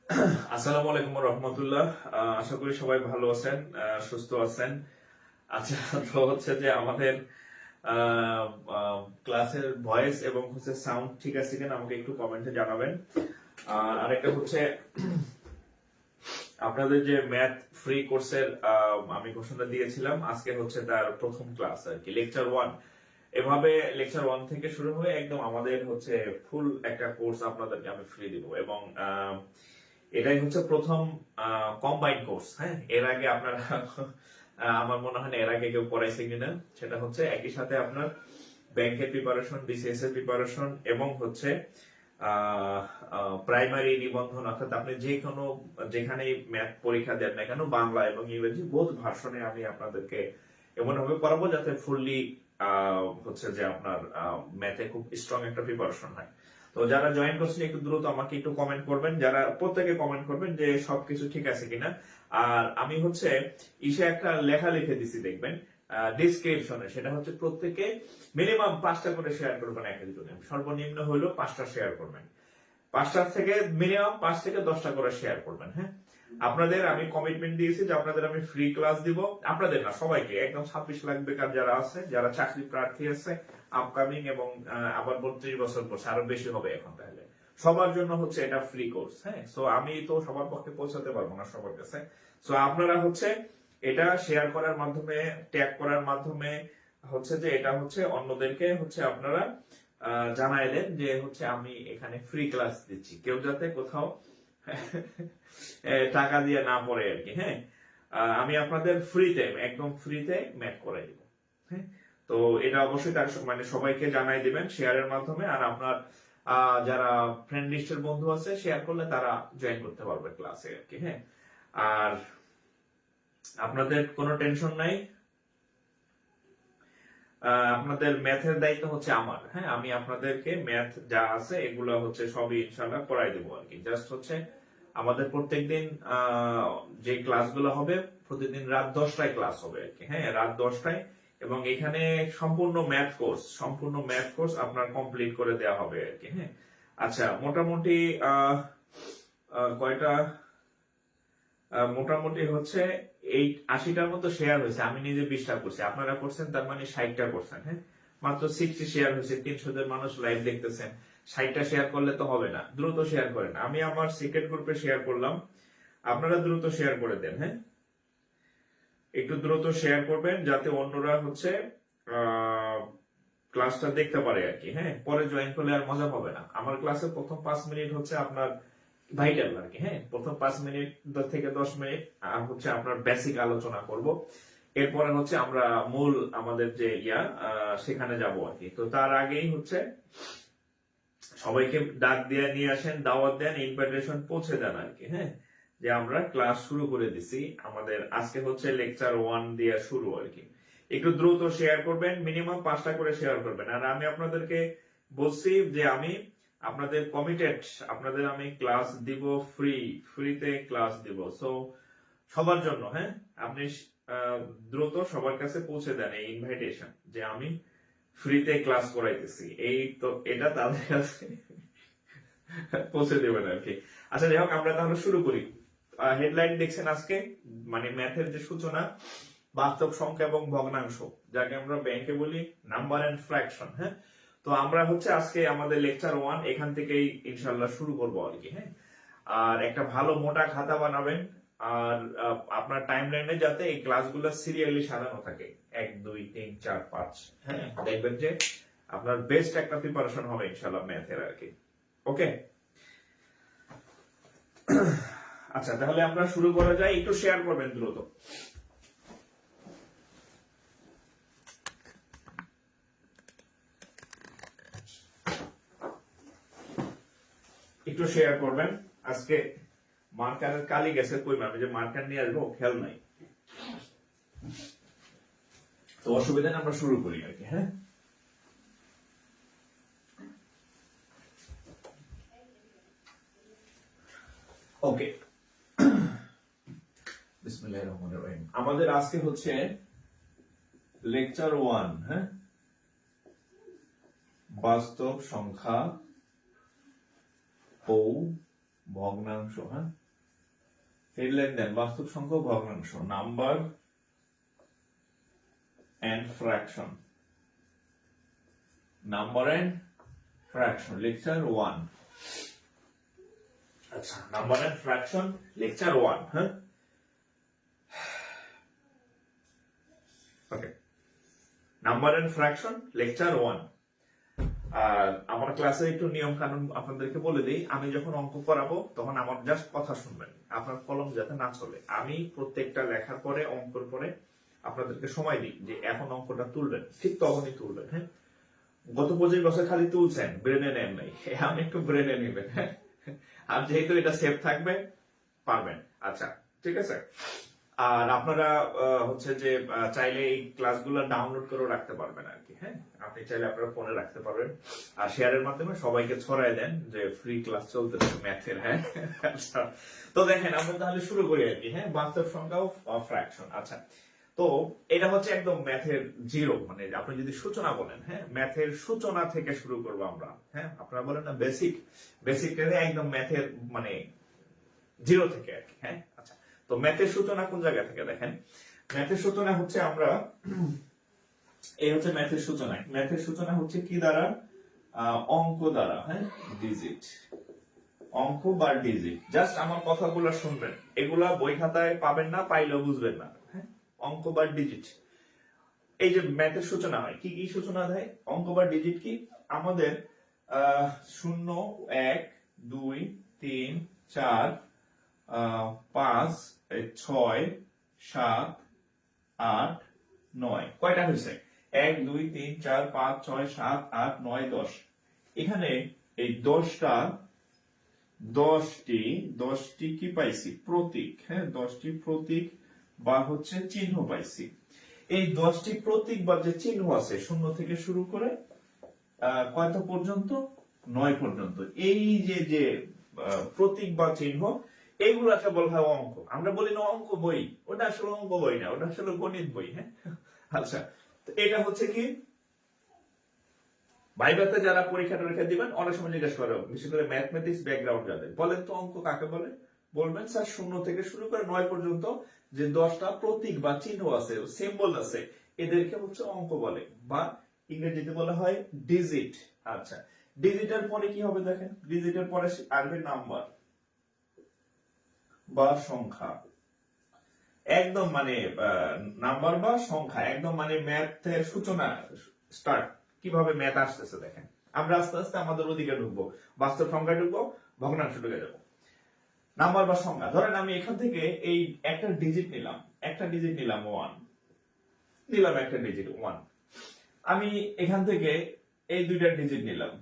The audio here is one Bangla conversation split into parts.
আসসালামু আলাইকুম রহমতুল্লাহ। আশা করি সবাই ভালো আছেন, সুস্থ আছেন। আচ্ছা, তো হচ্ছে যে আমাদের ক্লাসের ভয়েস এবং হচ্ছে সাউন্ড ঠিক আছে কিনা আমাকে একটু কমেন্টে জানাবেন। আর আরেকটা হচ্ছে আপনাদের যে ম্যাথ ফ্রি কোর্সের আমি ঘোষণা দিয়েছিলাম, আজকে হচ্ছে তার প্রথম ক্লাস আর কি, লেকচার 1। এভাবে লেকচার 1 থেকে শুরু হয়ে একদম আমাদের হচ্ছে ফুল একটা কোর্স আপনাদেরকে আমি ফ্রি দিব। এবং এটাই হচ্ছে প্রথম কম্বাইন্ড কোর্স। হ্যাঁ, এর আগে আপনারা আমার মনে হয় না এর আগে কেউ পড়াইছে কিনা। সেটা হচ্ছে একই সাথে আপনার ব্যাংকের প্রিপারেশন, বিসিএস এর প্রিপারেশন এবং হচ্ছে প্রাইমারি নিবন্ধন, অর্থাৎ আপনি যে কোনো যেখানে ম্যাথ পরীক্ষা দেন না কেন, বাংলা এবং ইংরেজি বোধ ভার্সনে আমি আপনাদেরকে এমন ভাবে পড়াবো যাতে ফুললি হচ্ছে যে আপনার ম্যাথে খুব স্ট্রং একটা প্রিপারেশন হয়। তো যারা জয়েন করছেন একটু দ্রুত আমাকে একটু কমেন্ট করবেন, যারা প্রত্যেকে কমেন্ট করবেন যে সবকিছু ঠিক আছে কিনা। আর আমি হচ্ছে ইসে একটা লেখা লিখে দিছি, দেখবেন ডিসক্রিপশনে। সেটা হচ্ছে প্রত্যেকে মিনিমাম 5টা করে শেয়ার করবেন এক একজনে, সর্বনিম্ন হলেও 5টা শেয়ার করবেন। 5টা থেকে মিনিমাম 5 থেকে 10টা করে শেয়ার করবেন। হ্যাঁ, আপনাদের আমি কমিটমেন্ট দিয়েছি যে আপনাদের আমি ফ্রি ক্লাস দিব। আপনাদের না, সবাইকে, একদম 26 লাখ বেকার যারা আছে, যারা চাকরি প্রার্থী আছে আপকামিং, এবং আবার 32 বছর পর আরো বেশি হবে এখন, তাহলে সবার জন্য হচ্ছে এটা ফ্রি কোর্স। হ্যাঁ, সো আমি তো সবার পক্ষে পৌঁছাতে পারবো না সবার কাছে। সো আপনারা হচ্ছে এটা শেয়ার করার মাধ্যমে, ট্যাগ করার মাধ্যমে হচ্ছে যে এটা হচ্ছে অন্যদেরকে হচ্ছে আপনারা জানাই দেন যে হচ্ছে আমি এখানে ফ্রি ক্লাস দিচ্ছি, কেউ যাতে কোথাও টাকা দিয়ে না পড়ে আর কি। হ্যাঁ, আমি আপনাদের ফ্রিতে, একদম ফ্রিতে ম্যাথ করাই দিব। হ্যাঁ, তো এটা অবশ্যই তার মানে সবাইকে জানাই দিবেন শেয়ারের মাধ্যমে। আর আপনার যারা ফ্রেন্ড লিস্টের বন্ধু আছে, শেয়ার করলে তারা জয়েন করতে পারবে ক্লাসে আর কি। হ্যাঁ, আর আপনাদের কোনো টেনশন নাই, আপনাদের ম্যাথের দায়িত্ব হচ্ছে আমার। হ্যাঁ, আমি আপনাদেরকে ম্যাথ যা আছে এগুলো হচ্ছে সবই ইনশাল্লাহ করাই দেবো আর কি। জাস্ট হচ্ছে আমাদের প্রত্যেকদিন যে ক্লাসগুলো হবে, প্রতিদিন রাত 10টায় ক্লাস হবে আর কি। হ্যাঁ, রাত 10টায়। এবং এখানে সম্পূর্ণ ম্যাথ কোর্স আপনার কমপ্লিট করে দেওয়া হবে আর কি। হ্যাঁ, আচ্ছা, মোটামুটি কয়টা, মোটামুটি হচ্ছে এই 80টার মতো শেয়ার হয়েছে। আমি নিজে 20টা করছি, আপনারা করছেন তার মানে 60টা করছেন। হ্যাঁ, মাত্র 60 শেয়ার হয়েছে, 300 জন মানুষ লাইভ দেখতেছেন। 60টা শেয়ার করলে তো হবে না, দ্রুত শেয়ার করেন। আমি আমার সিক্রেট গ্রুপে শেয়ার করলাম, আপনারা দ্রুত শেয়ার করে দেন। হ্যাঁ, একটু দ্রুত শেয়ার করবেন যাতে অন্যরা হচ্ছে ক্লাসটা দেখতে পারে আর কি। হ্যাঁ, পরে জয়েন করলে আর মজা পাবে না। আমার ক্লাসে প্রথম 5 মিনিট হচ্ছে আপনার ভাইটাল আর কি। হ্যাঁ, প্রথম 5 মিনিট থেকে 10 মিনিট হচ্ছে আপনার বেসিক আলোচনা করব। এরপরে হচ্ছে আমরা মূল আমাদের যে সেখানে যাব আর কি। তো তার আগেই হচ্ছে সবাইকে ডাক দিয়ে নিয়ে আসেন, দাওয়াত দেন, ইনভাইটেশন পৌঁছে দেন আর কি। হ্যাঁ, যে আমরা ক্লাস শুরু করে দিছি, আমাদের আজকে হচ্ছে লেকচার 1 দিয়ে শুরু আর কি। একটু দ্রুত শেয়ার করবেন, মিনিমাম 5টা করে শেয়ার করবেন। আর আমি আপনাদেরকে বলছি যে আমি আপনাদের কমিটেড, আপনাদের আমি ক্লাস দিব ফ্রিতে ক্লাস দিব। সো সবার জন্য। হ্যাঁ, আপনি দ্রুত সবার কাছে পৌঁছে দেন এই ইনভাইটেশন যে আমি ফ্রিতে ক্লাস করাইতেছি, এই তো এটা তাদের কাছে পৌঁছে দেবেন আর কি। আচ্ছা, যাই হোক, আমরা তাহলে শুরু করি। হেডলাইন দেখছেন আজকে, মানে ম্যাথের যে সূচনা, বাস্তব সংখ্যা এবং ভগ্নাংশ, যাকে আমরা ব্যাংকে বলি নাম্বার এন্ড ফ্র্যাকশন। হ্যাঁ, তো আমরা হচ্ছে আজকে আমাদের লেকচার 1 এখান থেকেই ইনশাল্লাহ শুরু করবো আর কি। হ্যাঁ, আর একটা ভালো মোটা খাতা বানাবেন। আর আপনার টাইম লাইনে যাতে এই ক্লাসগুলো সিরিয়ালি সাজানো থাকে, 1 2 3 4 5। হ্যাঁ, দেখবেন যে আপনার বেস্ট একটা প্রিপারেশন হবে ইনশাল্লাহ ম্যাথের আর কি। ওকে, আচ্ছা, তাহলে আমরা শুরু করা যায়। একটু শেয়ার করবেন দ্রুত, একটু শেয়ার করবেন। আজকে মার্কারের কালি গেছে, কই আমি যে মার্কার নিয়ে আসবো খেয়াল নাই, তো অসুবিধা নেই, আমরা শুরু করি আর কি। হ্যাঁ, ওকে, বিসমিল্লাহির রহমানির রহিম। আমাদের আজকে হচ্ছে লেকচার 1। হ্যাঁ, বাস্তব সংখ্যা ও ভগ্নাংশ, হ্যাঁ, হেডলাইন দেন বাস্তব সংখ্যা ভগ্নাংশ, number and fraction, number and fraction, lecture 1। আচ্ছা, নাম্বার এন্ড ফ্র্যাকশন লেকচার 1, হ্যাঁ, okay, number and fraction lecture 1। আর আমার ক্লাসে একটু নিয়ম কানুন আপনাদেরকে বলে দিই, আমি যখন অঙ্ক করাবো তখন আমার জাস্ট কথা শুনবেন, আপনার কলম যাতে না চলে। আমি প্রত্যেকটা লেখার পরে, অঙ্কর পরে আপনাদেরকে সময় দিই যে এখন অঙ্কটা তুলবেন, ঠিক তখনই তুলবেন, হ্যাঁ। গত 25 বছর খালি তুলছেন, ব্রেনে নেন নাই, এখন একটু ব্রেনে নেবেন, হ্যাঁ। আর যেহেতু এটা সেভ থাকবে, পারবেন। আচ্ছা, ঠিক আছে। আর আপনারা হচ্ছে যে চাইলে এই ক্লাসগুলো ডাউনলোড করে রাখতে পারবেন আর কি, হ্যাঁ। আপনি চাইলে আপনার ফোনে রাখতে পারবেন, আর শেয়ারের মাধ্যমে সবাইকে ছড়াই দেন যে ফ্রি ক্লাস চলতেছে ম্যাথের, হ্যাঁ। আচ্ছা, তো দেখেন আমরা তাহলে শুরু করি আর কি, হ্যাঁ, বাস্তব সংখ্যা ও ফ্র্যাকশন। আচ্ছা, তো এটা হচ্ছে একদম ম্যাথের জিরো, মানে আপনি যদি সূচনা বলেন, হ্যাঁ, ম্যাথের সূচনা থেকে শুরু করবো আমরা, হ্যাঁ। আপনারা বলেন না বেসিক, বেসিক একদম ম্যাথের মানে জিরো থেকে আর কি, হ্যাঁ। আচ্ছা, তো ম্যাথের সূচনা কোন জায়গা থেকে দেখেন, ম্যাথের সূচনা হচ্ছে আমরা, এই হচ্ছে ম্যাথের সূচনা। ম্যাথের সূচনা হচ্ছে কি দ্বারা? অঙ্ক দ্বারা, হ্যাঁ, ডিজিট, অঙ্ক বা ডিজিট। জাস্ট আমার কথাগুলো শুনবেন, এগুলা বই খাতায় পাবেন না, পাইলেও বুঝবেন না, হ্যাঁ। অঙ্ক বা ডিজিট, এই যে ম্যাথের সূচনা হয়, কি কি সূচনা দেয়? অঙ্ক বা ডিজিট কি? আমাদের 0, 1, 2, 3, 4, 5, 6, 7, 8, 9, কয়টা হয়েছে? 1, 2, 3, 4, 5, 6, 7, 8, 9, 10। এখানে এই 10টি কি পাইছি? প্রতীক, হ্যাঁ, 10টি প্রতীক বা হচ্ছে চিহ্ন পাইছি। এই 10টি প্রতীক বা যে চিহ্ন আছে, 0 থেকে শুরু করে কয়টা পর্যন্ত? 9 পর্যন্ত। এই যে যে প্রতীক বা চিহ্ন, এইগুলাকে বলা হয় অঙ্ক। আমরা বলি না অঙ্ক বই, ওটা আসলে অঙ্ক বই না, ওটা আসলে গণিত বই, হ্যাঁ। আচ্ছা, তো এটা হচ্ছে কি, ভাইভাতে যারা পরীক্ষা টরীক্ষা দিবেন অনেক সময় জিজ্ঞেস করে, বিশেষ করে ম্যাথমেটিক্স ব্যাকগ্রাউন্ড যাদের, বলেন তো অঙ্ক কাকে বলে? বলবেন স্যার 0 থেকে শুরু করে 9 পর্যন্ত যে 10টা প্রতীক বা চিহ্ন আছে, সিম্বল আছে, এদেরকে হচ্ছে অঙ্ক বলে, বা ইংরেজিতে বলা হয় ডিজিট। আচ্ছা, ডিজিটের পরে কি হবে দেখেন, ডিজিটের পরে আসবে নাম্বার বা সংখ্যা। একদম মানে নাম্বার বা সংখ্যা, একদম মানে ম্যাথের সূচনা, স্টার্ট। কিভাবে ম্যাথ আসতেছে দেখেন, আমরা আস্তে আস্তে আমাদের ওদিকে ঢুকবো, বাস্তব সংখ্যা ঢুকবো, ভগ্নাংশ ঢুকে যাবো। নাম্বার বা সংখ্যা, ধরেন আমি এখান থেকে এই একটা ডিজিট নিলাম, 1 নিলাম, একটা ডিজিট 1। আমি এখান থেকে এই দুইটা ডিজিট নিলাম,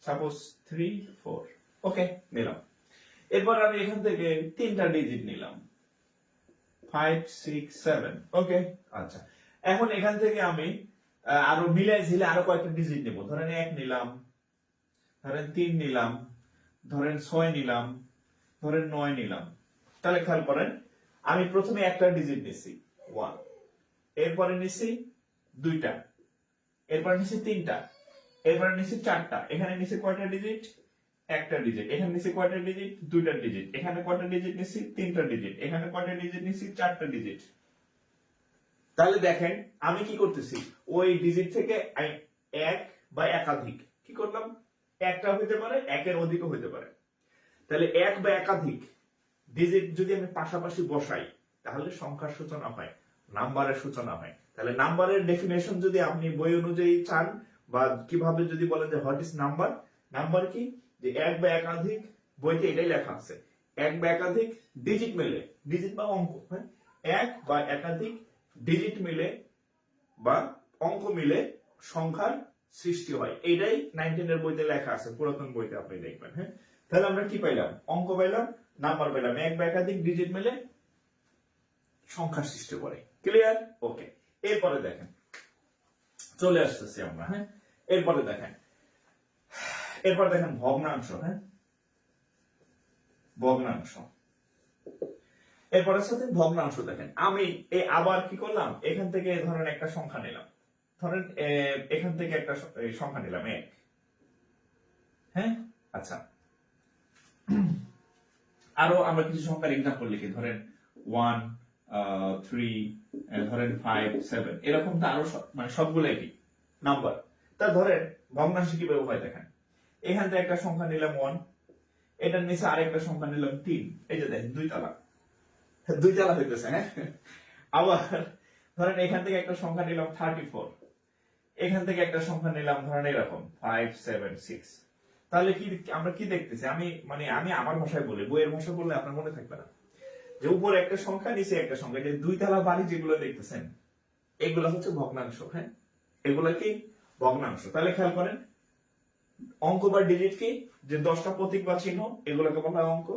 সাপোজ 3, 4, ওকে, নিলাম। এরপর আমি এখান থেকে 3টা ডিজিট নিলাম, 5, 6, 7, ওকে। আচ্ছা, এখন এখান থেকে আমি আরো মিলাই ঝিলে আরো কয়েকটা ডিজিট নেব, ধরেন 1 নিলাম, ধরেন 3 নিলাম, ধরেন 6 নিলাম, ধরেন 9 নিলাম। তাহলে খেয়াল করেন, আমি প্রথমে একটা ডিজিট নিছি 1, এরপরে নিছি 2টা, এরপরে নিছি 3টা, এরপরে নিছি 4টা। এখানে নিছি কয়টা ডিজিট? একটা ডিজিট। এখানে নিছি কয়টা ডিজিট? 2টা ডিজিট। এখানে কয়টা ডিজিট নিছি? 3টা ডিজিট। এখানে কয়টা ডিজিট নিছি? 4টা ডিজিট। তাহলে দেখেন আমি কি করতেছি, ওই ডিজিট থেকে এক বা একাধিক কি করলাম, একটা হইতে পারে, একের অধিকও হইতে পারে। তাহলে এক বা একাধিক ডিজিট যদি আমি পাশাপাশি বসাই, তাহলে সংখ্যার সূচনা হয়, নাম্বারের সূচনা হয়। তাহলে নাম্বারের ডেফিনেশন যদি আপনি বই অনুযায়ী চান, বা কিভাবে যদি বলেন যে হোয়াট ইজ নাম্বার, নাম্বার কি, যে এক বা একাধিক, বইতে এটাই লেখা আছে, এক বা একাধিক ডিজিট মিলে, ডিজিট বা অঙ্ক, হ্যাঁ, এক বা একাধিক ডিজিট মিলে বা অঙ্ক মিলে সংখ্যার সৃষ্টি হয়। এটাই 19 এর বইতে লেখা আছে, পুরাতন বইতে আপনি দেখবেন, হ্যাঁ। তাহলে আমরা কি পাইলাম? অঙ্ক পাইলাম, নাম্বার পাইলাম, এক বা একাধিক ডিজিট মিলে সংখ্যার সৃষ্টি করে। ক্লিয়ার? ওকে। এরপরে দেখেন, চলে আসতেছি আমরা, হ্যাঁ। এরপরে দেখেন ভগ্নাংশ, হ্যাঁ, ভগ্নাংশ। এরপরের সাথে ভগ্নাংশ দেখেন, আমি আবার কি করলাম, এখান থেকে ধরেন একটা সংখ্যা নিলাম, ধরেন এখান থেকে একটা সংখ্যা নিলাম 1, হ্যাঁ। আচ্ছা, আরো আমরা কিছু সংখ্যার এক্সাম্পল লিখি, ধরেন 1, 3, ধরেন 5, 7, এরকম তো আরো মানে সবগুলো একই নাম্বার। তা ধরেন ভগ্নাংশ কিভাবে হয় দেখেন, এখান থেকে একটা সংখ্যা নিলাম 1, এটার নিচে আরেকটা সংখ্যা নিলাম 3, এই যে দেখেন দুই তালা হইতেছে, হ্যাঁ। আবার ধরেন এখান থেকে একটা সংখ্যা নিলাম 34, এখান থেকে একটা সংখ্যা নিলাম ধরেন এরকম 5, 7, 6। তাহলে কি আমরা কি দেখতেছি, আমি আমার ভাষায় বলি, বইয়ের ভাষা বললে আপনার মনে থাকবে না, যে উপরে একটা সংখ্যা নিচে একটা সংখ্যা, যে দুই তালা বাড়ি যেগুলো দেখতেছেন এগুলো হচ্ছে ভগ্নাংশ, হ্যাঁ, এগুলো কি ভগ্নাংশ। তাহলে খেয়াল করেন, অঙ্ক বা ডিজিট কি, যে 10টা প্রতীক বা চিহ্ন, এগুলোকে বলা হয় অঙ্ক।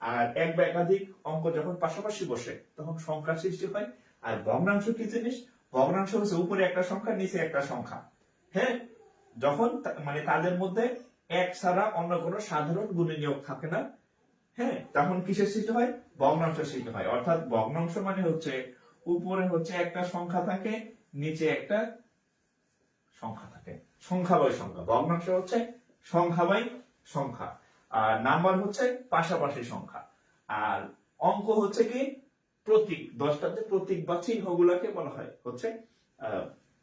আর এক বা একাধিক অঙ্ক যখন পাশাপাশি বসে তখন সংখ্যার সৃষ্টি হয়। আর ভগ্নাংশ কি জিনিস, ভগ্নাংশ হচ্ছে উপরে একটা সংখ্যা নিচে একটা সংখ্যা, হ্যাঁ, যখন মানে তাদের মধ্যে এক ছাড়া অন্য কোনো সাধারণ গুণনীয়ক থাকে না, হ্যাঁ, তখন কিসের সৃষ্টি হয়, ভগ্নাংশের সৃষ্টি হয়। অর্থাৎ ভগ্নাংশ মানে হচ্ছে উপরে হচ্ছে একটা সংখ্যা থাকে, নিচে একটা সংখ্যা থাকে, সংখ্যা বাই সংখ্যা। ভগ্নাংশ হচ্ছে সংখ্যা বাই সংখ্যা, আর নাম্বার হচ্ছে পাশাপাশি সংখ্যা। আর অঙ্ক হচ্ছে কি প্রতীক, 10টাতে প্রতীক বা চিহ্ন গুলাকে বলা হয় হচ্ছে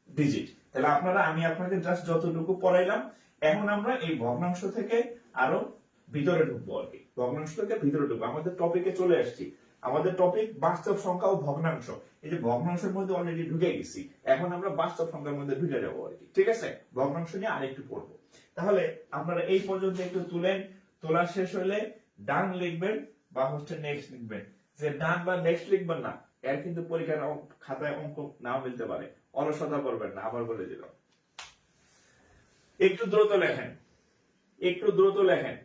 ডিজিট। তাহলে আমি আপনাদের জাস্ট যতটুকু পড়াইলাম, এখন আমরা এই ভগ্নাংশ থেকে আরো ভিতরে ঢুকবো আর কি, ভগ্নাংশ থেকে ভিতরে ঢুকবো। আমাদের টপিকে চলে আসছি, আমাদের টপিক বাস্তব সংখ্যা ও ভগ্নাংশ। এই যে ভগ্নাংশের মধ্যে অলরেডি ঢুকে গেছি, এখন আমরা বাস্তব সংখ্যার মধ্যে ঢুকে যাবো আর কি, ঠিক আছে। ভগ্নাংশ নিয়ে আরেকটু পড়বো। তাহলে আপনারা এই পর্যন্ত একটু তোলা শেষ হলে ডান লিখবেন বা হচ্ছে নেক্সট লিখবেন। যে ডান বা নেক্সট লিখবেন না, এর কিন্তু পরীক্ষার খাতায় অঙ্ক নাও মিলতে পারে, অলসতা করবেন না, আবার বলে দিলাম। একটু দ্রুত লেখেন।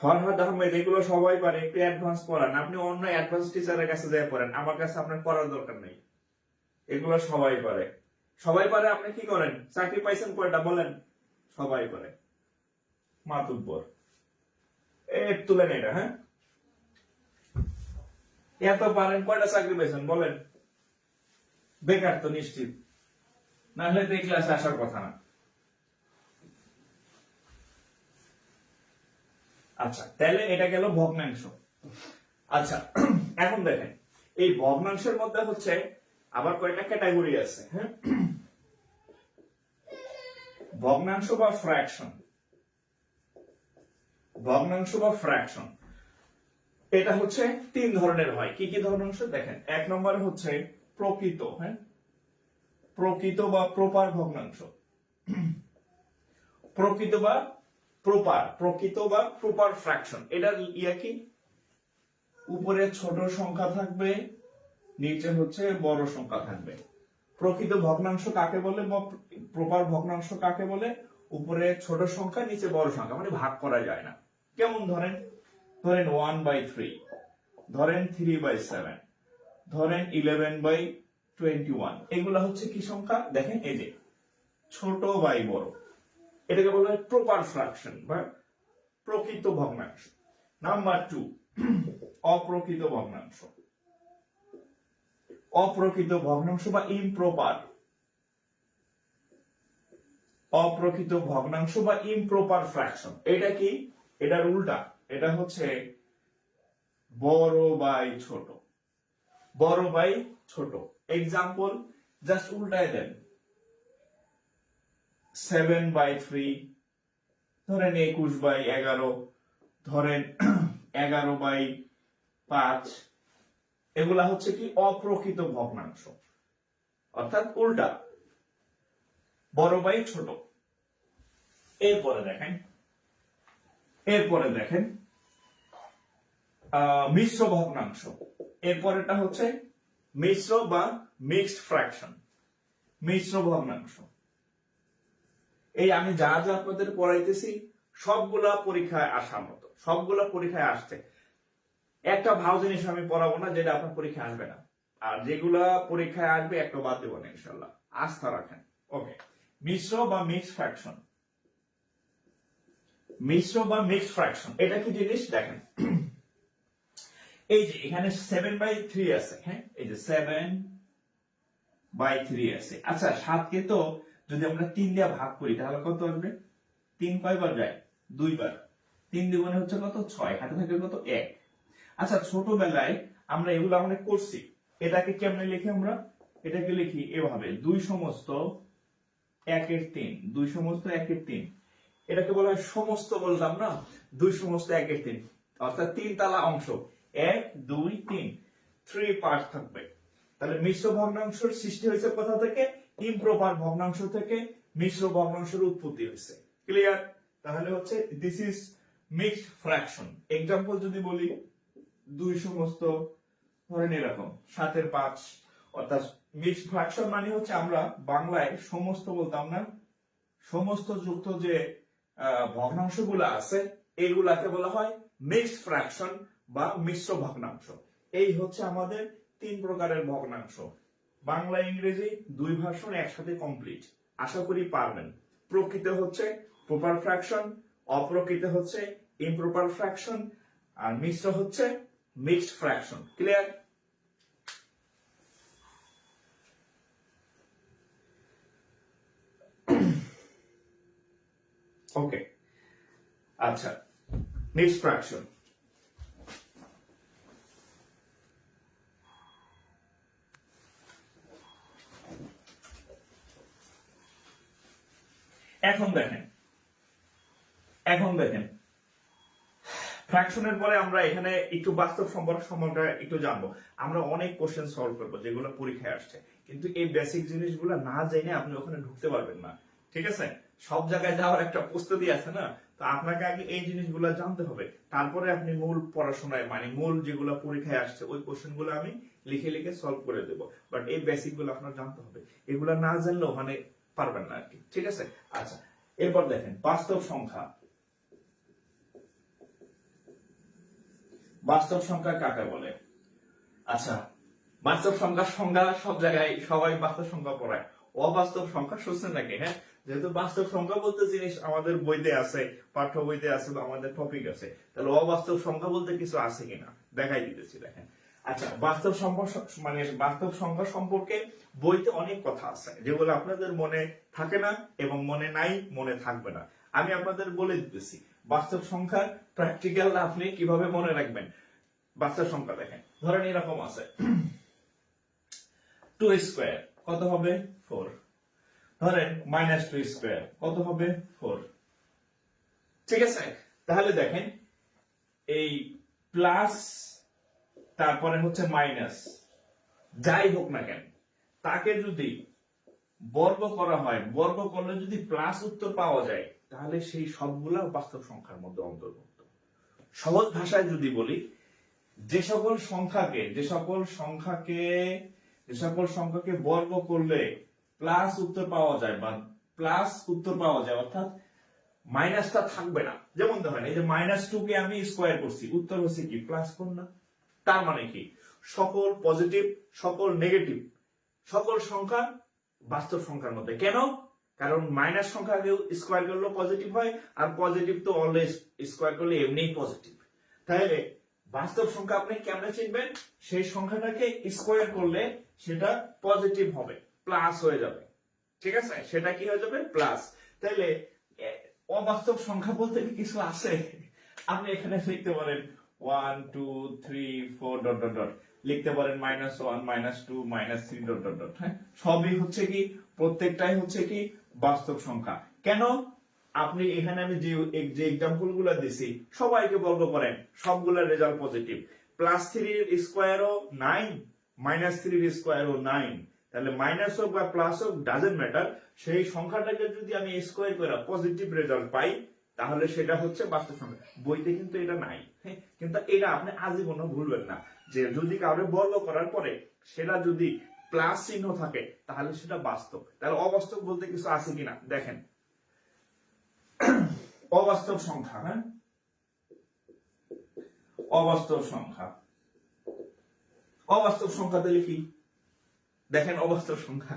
ফরহাদ আহমেদ, এগুলো সবাই পারে, একটু অ্যাডভান্স পড়ান। আপনি অন্য অ্যাডভান্স টিচারের কাছে যাই পড়েন, আমার কাছে আপনার পড়ার দরকার নেই। এগুলো সবাই পারে। আপনি কি করেন, চাকরি পাইছেন কয়টা বলেন? সবাই পারে। মাতুব্বর তুলেন এটা, হ্যাঁ, এত পারেন, কয়টা চাকরি পাইছেন বলেন? বেকার তো নিশ্চিত, না হলে তো এই ক্লাসে আসার কথা না। আচ্ছা, তাহলে এটা গেল ভগ্নাংশ। আচ্ছা, এখন দেখেন এই ভগ্নাংশের মধ্যে হচ্ছে আবার কয়টা ক্যাটাগরি আছে, হ্যাঁ। ভগ্নাংশ বা ফ্র্যাকশন, এটা হচ্ছে 3 ধরনের হয়। কি কি ভগ্নাংশ দেখেন, এক নম্বর হচ্ছে প্রকৃত, হ্যাঁ, প্রকৃত বা প্রপার ভগ্নাংশ। প্রকৃত বা প্রপার ফ্র্যাকশন, এটার ইয়া কি, উপরে ছোট সংখ্যা থাকবে, নিচে হচ্ছে বড় সংখ্যা থাকবে। প্রকৃত ভগ্নাংশ কাকে বলে বা প্রপার ভগ্নাংশ কাকে বলে? উপরে ছোট সংখ্যা, নিচে বড় সংখ্যা, মানে ভাগ করা যায় না। কেমন, ধরেন 1/3, ধরেন 3/7, ধরেন 11/21। এগুলা হচ্ছে কি সংখ্যা দেখেন, এই যে ছোট বাই বড়, এটাকে বলা হয় প্রপার ফ্র্যাকশন বা প্রকৃত ভগ্নাংশ। নাম্বার 2, অপ্রকৃত ভগ্নাংশ বা ইমপ্রপার ফ্র্যাকশন। এটা কি, এটার উল্টা, এটা হচ্ছে বড় বাই ছোট। এক্সাম্পল জাস্ট উল্টায় দেন, 7/3, ধরেন 21/11, ধরেন 11/5। এগুলা হচ্ছে কি অপ্রকৃত ভগ্নাংশ, অর্থাৎ উল্টা, বড় বাই ছোট। এরপরে দেখেন মিশ্র ভগ্নাংশ। এরপরেটা হচ্ছে মিশ্র বা মিক্সড ফ্র্যাকশন, মিশ্র ভগ্নাংশ। এই আমি যা আপনাদের পড়াইতেছি সবগুলা পরীক্ষায় আসার মতো, সবগুলা পরীক্ষায় আসছে। একটা ভালো জিনিস আমি পড়াবো না যেটা আপনার পরীক্ষায় আসবে না, আর যেগুলা পরীক্ষায় আসবে একটা বাদ দেবো না, ইনশাল্লাহ, আস্থা রাখেন। ওকে, মিশ্র বা মিক্সড ফ্র্যাকশন, এটা কি জিনিস দেখেন, এই যে এখানে 7/3 আছে, হ্যাঁ, এই যে 7/3 আছে। আচ্ছা, 7কে তো যদি আমরা 3 দিয়ে ভাগ করি তাহলে কত আসবে? 3 কয়বার যায়? 2 বার। 3 দ্বিগুণে হচ্ছে কত 6, হাতে থাকে কত 1। আচ্ছা ছোটবেলায় আমরা এগুলো অনেক করছি। এটাকে কেমনে লিখি আমরা? এটাকে লিখি এভাবে 2 সমস্ত 1 এর 3, 2 সমস্ত 1 এর 3। এটাকে বলা হয় সমস্ত, বললাম না 2 সমস্ত 1 এর 3, অর্থাৎ 3 তালা অংশ, 1 2 3, 3 পার্ট থাকবে। তাহলে মিশ্র ভগ্নাংশের সৃষ্টি হয়েছে কোথা থেকে? ইমপ্রপার ভগ্নাংশ থেকে মিশ্র ভগ্নাংশের উৎপত্তি হয়েছে। ক্লিয়ার? তাহলে হচ্ছে this is mixed fraction. Example যদি বলি 2 সমস্ত ধরেন এরকম 7 এর 5, অর্থাৎ মিক্সড ফ্র্যাকশন মানে হচ্ছে আমরা বাংলায় সমস্ত বলতাম না, সমস্ত যুক্ত যে ভগ্নাংশগুলো আছে এইগুলাকে বলা হয় মিক্সড ফ্র্যাকশন বা মিশ্র ভগ্নাংশ। এই হচ্ছে আমাদের 3 প্রকারের ভগ্নাংশ। বাংলা ইংরেজি 2 ভার্সন একসাথে কমপ্লিট, আশা করি পারবেন। প্রকৃত হচ্ছে প্রপার ফ্র্যাকশন, অপ্রকৃত হচ্ছে ইমপ্রপার ফ্র্যাকশন, আর মিশ্র হচ্ছে মিক্সড ফ্র্যাকশন। ক্লিয়ার? ওকে, আচ্ছা মিক্সড ফ্র্যাকশন। এখন দেখেন ফ্র্যাকশনের পরে আমরা এখানে একটু বাস্তব সম্পর্ক সম্বন্ধে একটু জানবো। আমরা অনেক কোশ্চেন সলভ করবো যেগুলো পরীক্ষায় আসছে, কিন্তু এই বেসিক জিনিসগুলো না জেনে আপনি ওখানে ঢুকতে পারবেন না। ঠিক আছে? সব জায়গায় যাওয়ার একটা প্রস্তুতি আছে না, তো আপনাকে আগে এই জিনিসগুলো জানতে হবে, তারপরে আপনি মূল পড়াশোনায় মানে মূল যেগুলো পরীক্ষায় আসছে ওই কোশ্চেন গুলো আমি লিখে লিখে সলভ করে দেবো। বাট এই বেসিক গুলো আপনার জানতে হবে, এগুলো না জানলেও মানে পারবেন না আর কি। ঠিক আছে? আচ্ছা, এরপর দেখেন বাস্তব সংখ্যা। বাস্তব সংখ্যা কাকে বলে? আচ্ছা, বাস্তব সংখ্যার সংজ্ঞা সব জায়গায় সবাই বাস্তব সংখ্যা পড়ায়। অবাস্তব সংখ্যা শুনছেন নাকি? হ্যাঁ, যেহেতু বাস্তব সংখ্যা বলতে জিনিস আমাদের বইতে আছে, পাঠ্য বইতে আছে বা আমাদের টপিক আছে, তাহলে অবাস্তব সংখ্যা বলতে কিছু আছে কিনা দেখাই দিতেছি। দেখেন, আচ্ছা বাস্তব সম্পর্ক মানে বাস্তব সংখ্যা সম্পর্কে বইতে অনেক কথা আছে যেগুলো আপনাদের মনে থাকে না এবং মনে নাই, মনে থাকবে না। আমি আপনাদের বলে দিতেছি বাস্তব সংখ্যা প্র্যাকটিক্যাল আপনি কিভাবে মনে রাখবেন। বাস্তব সংখ্যা দেখেন, ধরেন এরকম আছে 2 স্কয়ার কত হবে 4, ধরেন -2 স্কয়ার কত হবে 4। ঠিক আছে? তাহলে দেখেন এই প্লাস তারপরে হচ্ছে মাইনাস যাই হোক না কেন, তাকে যদি বর্গ করা হয়, বর্গ করলে যদি প্লাস উত্তর পাওয়া যায়, তাহলে সেই সবগুলা বাস্তব সংখ্যার মধ্যে অন্তর্ভুক্ত। সহজ ভাষায় যদি বলি, যে সকল সংখ্যাকে বর্গ করলে প্লাস উত্তর পাওয়া যায় বা প্লাস উত্তর পাওয়া যায়, অর্থাৎ মাইনাসটা থাকবে না। যেমন ধরেন এই যে -2 কে আমি স্কয়ার করছি, উত্তর হচ্ছে কি +4 না? তার মানে কি সকল পজিটিভ, সকল নেগেটিভ, সকল সংখ্যা বাস্তব সংখ্যার মধ্যে। কেন? কারণ মাইনাস সংখ্যাকেও স্কয়ার করলে পজিটিভ হয়, আর পজিটিভ তো অলওয়েজ স্কয়ার করলে এমনিই পজিটিভ। তাহলে বাস্তব সংখ্যা আপনি কেমনে চিনবেন? সেই সংখ্যাটাকে স্কয়ার করলে সেটা পজিটিভ হবে, প্লাস হয়ে যাবে। ঠিক আছে? সেটা কি হয়ে যাবে? প্লাস। তাহলে অবাস্তব সংখ্যা বলতে কি কিছু আছে? আপনি এখানে লিখতে পারেন 1 2 3 4 ডট ডট ডট, লিখতে পারেন -1 -2 -3 ডট ডট ডট। হ্যাঁ, সবই হচ্ছে কি, প্রত্যেকটাই হচ্ছে কি বাস্তব সংখ্যা। কেন? আপনি এখানে আমি যে এক্সাম্পল গুলো দিছি সবাইকে বর্গ করেন, সবগুলোর রেজাল্ট পজিটিভ। +3 এর স্কয়ারও 9, -3 এর স্কয়ারও 9। তাহলে মাইনাস হোক বা প্লাস হোক ডাজেন্ট ম্যাটার, সেই সংখ্যাটাকে যদি আমি স্কয়ার করে পজিটিভ রেজাল্ট পাই, তাহলে সেটা হচ্ছে বাস্তব সংখ্যা। বইতে কিন্তু এটা নাই, হ্যাঁ, কিন্তু এটা আপনি আজীবনও ভুলবেন না যে যদি কাউকে বর্গ করার পরে সেটা যদি প্লাস চিহ্ন থাকে তাহলে সেটা বাস্তব। তাহলে অবাস্তব বলতে কিছু আছে কিনা দেখেন। অবাস্তব সংখ্যা, হ্যাঁ, অবাস্তব সংখ্যা। অবাস্তব সংখ্যা তাহলে কি? দেখেন অবাস্তব সংখ্যা,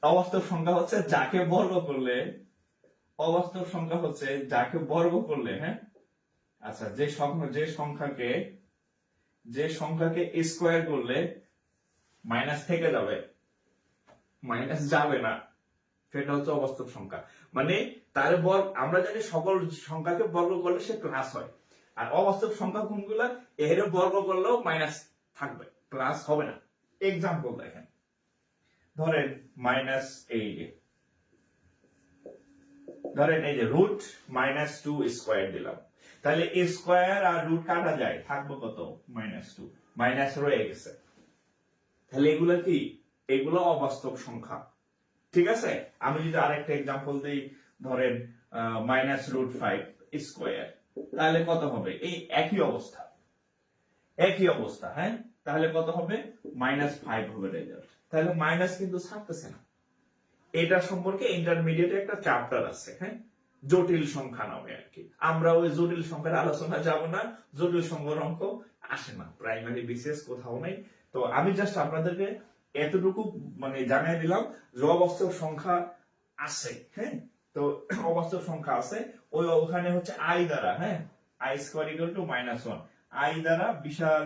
অবাস্তব সংখ্যা হচ্ছে যাকে বর্গ করলে, অবাস্তব সংখ্যা হচ্ছে যাকে বর্গ করলে, হ্যাঁ, আচ্ছা যে সংখ্যাকে স্কয়ার করলে মাইনাস থেকে যাবে, মাইনাস যাবে না, সেটা হচ্ছে অবাস্তব সংখ্যা। মানে তার বর্গ, আমরা জানি সকল সংখ্যাকে বর্গ করলে সে প্লাস হয়, আর অবাস্তব সংখ্যা কোনগুলা এর বর্গ করলেও মাইনাস থাকবে, প্লাস হবে না। এক্সাম্পল দেখেন, ধরেন মাইনাস এই যে রুট -2 স্কয়ার দিলাম, তাহলে স্কয়ার আর রুট কাটা যায়, থাকবে কত? -2, মাইনাস রয়ে গেছে। তাহলে এগুলো কি? এগুলো অবাস্তব সংখ্যা, ঠিক আছে। আমি যদি আরেকটা এক্সাম্পল দিই, ধরেন -√5 স্কয়ার, তাহলে কত হবে? এই একই অবস্থা, হ্যাঁ। তাহলে কত হবে? -5 হবে রেজাল্ট। তাহলে মাইনাস কিন্তু ছাড়তেছে না। এটা সম্পর্কে ইন্টারমিডিয়েটে একটা চ্যাপ্টার আছে, হ্যাঁ, জটিল সংখ্যা নামে আর কি। আমরা ওই জটিল সংখ্যার আলোচনা যাব না, জটিল সংখ্যার অঙ্ক আসে না প্রাইমারি বিসিএস কোথাও নাই। তো আমি জাস্ট আপনাদেরকে এতটুকু মানে জানিয়ে দিলাম যে অবাস্তব সংখ্যা আছে, হ্যাঁ। তো অবাস্তব সংখ্যা আছে, ওখানে হচ্ছে আই দ্বারা, হ্যাঁ, I square equal to -1, I দ্বারা বিশাল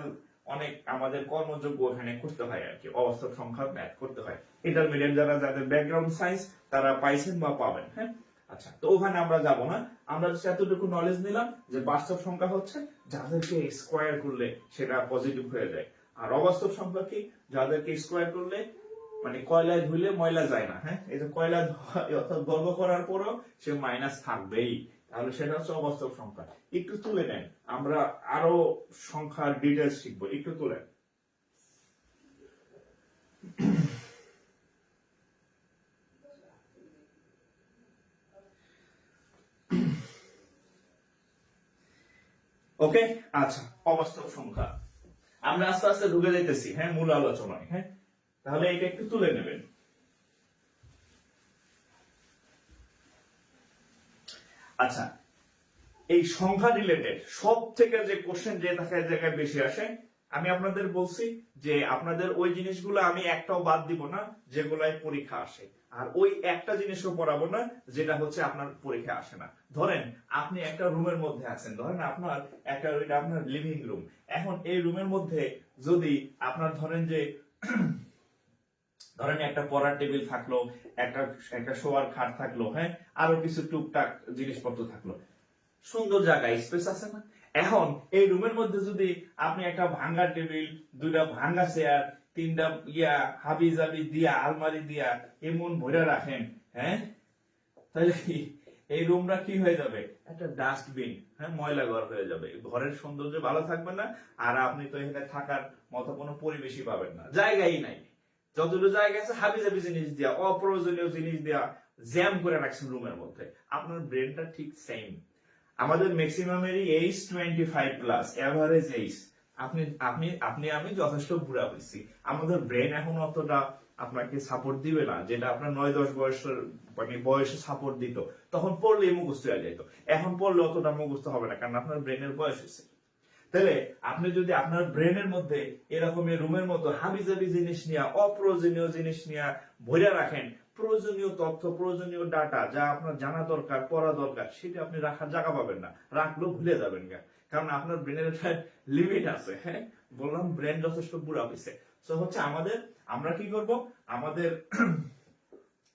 অনেক আমাদের কর্মযোগ্য ওখানে করতে হয় আর কি, অবাস্তব সংখ্যা ম্যাথ করতে হয়। ইন্টারমিডিয়েট যাদের ব্যাকগ্রাউন্ড সায়েন্স তারা পাইছেন বা পাবেন, হ্যাঁ। আচ্ছা, তো ওখানে আমরা যাব না, আমরা এতটুকু নলেজ নিলাম যে বাস্তব সংখ্যা হচ্ছে যাদেরকে স্কয়ার করলে সেটা পজিটিভ হয়ে যায়, আর অবাস্তব সংখ্যা কি? যাদেরকে স্কয়ার করলে মানে কয়লায় ধুইলে ময়লা যায় না, হ্যাঁ। এই যে কয়লা অর্থাৎ বর্গ করার পরও সে মাইনাস থাকবেই, তাহলে সেটা হচ্ছে অবাস্তব সংখ্যা। একটু তুলে নেন, আমরা আরো সংখ্যার ডিটেলস শিখবো, একটু তুলেন। ওকে, আচ্ছা, অবাস্তব সংখ্যা আমরা আস্তে আস্তে ঢুকে যাইতেছি, হ্যাঁ, মূল আলোচনায়, হ্যাঁ। তাহলে এটা একটু তুলে নেবেন। আচ্ছা, এই সংখ্যা রিলেটেড সব থেকে যে কোশ্চেন যে জায়গায় বেশি আসে, আমি আপনাদের বলছি যে আপনাদের ওই জিনিসগুলো আমি একটাও বাদ দিব না যেগুলাই পরীক্ষা আসে, আর ওই একটা জিনিসও পড়াবো না যেটা হচ্ছে আপনার পরীক্ষা আসে না। ধরেন আপনি একটা রুমের মধ্যে আছেন, ধরেন আপনার আপনার লিভিং রুম। এখন এই রুমের মধ্যে যদি আপনার ধরেন যে একটা পড়ার টেবিল থাকলো, একটা শোয়ার খাট থাকলো, হ্যাঁ, আরো কিছু টুকটাক জিনিসপত্র থাকলো, সুন্দর জায়গায় স্পেস আছে না? এখন এই রুমের মধ্যে যদি আপনি একটা ভাঙ্গা টেবিল, দুইটা ভাঙ্গা চেয়ার, তিনটা হাবি জাবি দিয়া, আলমারি দিয়া এমন ভরে রাখেন, হ্যাঁ, তাহলে এই রুমটা কি হয়ে যাবে? একটা ডাস্টবিন, হ্যাঁ, ময়লা ঘর হয়ে যাবে। ঘরের সৌন্দর্য ভালো থাকবে না, আর আপনি তো এখানে থাকার মতো কোনো পরিবেশই পাবেন না, জায়গাই নাই। যতটুকু জায়গা আছে হাবি জাবি জিনিস দিয়া, অপ্রয়োজনীয় জিনিস দিয়া জ্যাম করে রাখছেন রুমের মধ্যে। আপনার ব্রেনটা ঠিক সেম। আমাদের ম্যাক্সিমামেরই এইজ 25+, এভারেজ এইজ। আপনি আপনি আপনি আমি যথেষ্ট বুড়া হয়েছি, আমাদের ব্রেন এখন অতটা আপনাকে সাপোর্ট দিবে না, যেটা আপনার 9-10 বয়সের মানে বয়সে সাপোর্ট দিত, তখন পড়লেই মুখস্থ হয়ে যেত। এখন পড়লে অতটা মুখস্থ হবে না, কারণ আপনার ব্রেনের বয়স হয়েছে। তাহলে আপনি যদি আপনার ব্রেনের মধ্যে এরকম রুমের মতো হাবিজাবি জিনিস নিয়ে, অপ্রয়োজনীয় জিনিস নিয়ে ভরে রাখেন, প্রয়োজনীয় তথ্য, প্রয়োজনীয় ডাটা যা আপনার জানা দরকার, পড়া দরকার, সেটা আপনি রাখার জায়গা পাবেন না, রাখলেও ভুলে যাবেন গা, কারণ আপনার ব্রেনের একটা লিমিট আছে, হ্যাঁ। বললাম ব্রেন যথেষ্ট বুড়া হয়েছে। তো হচ্ছে আমরা কি করব, আমাদের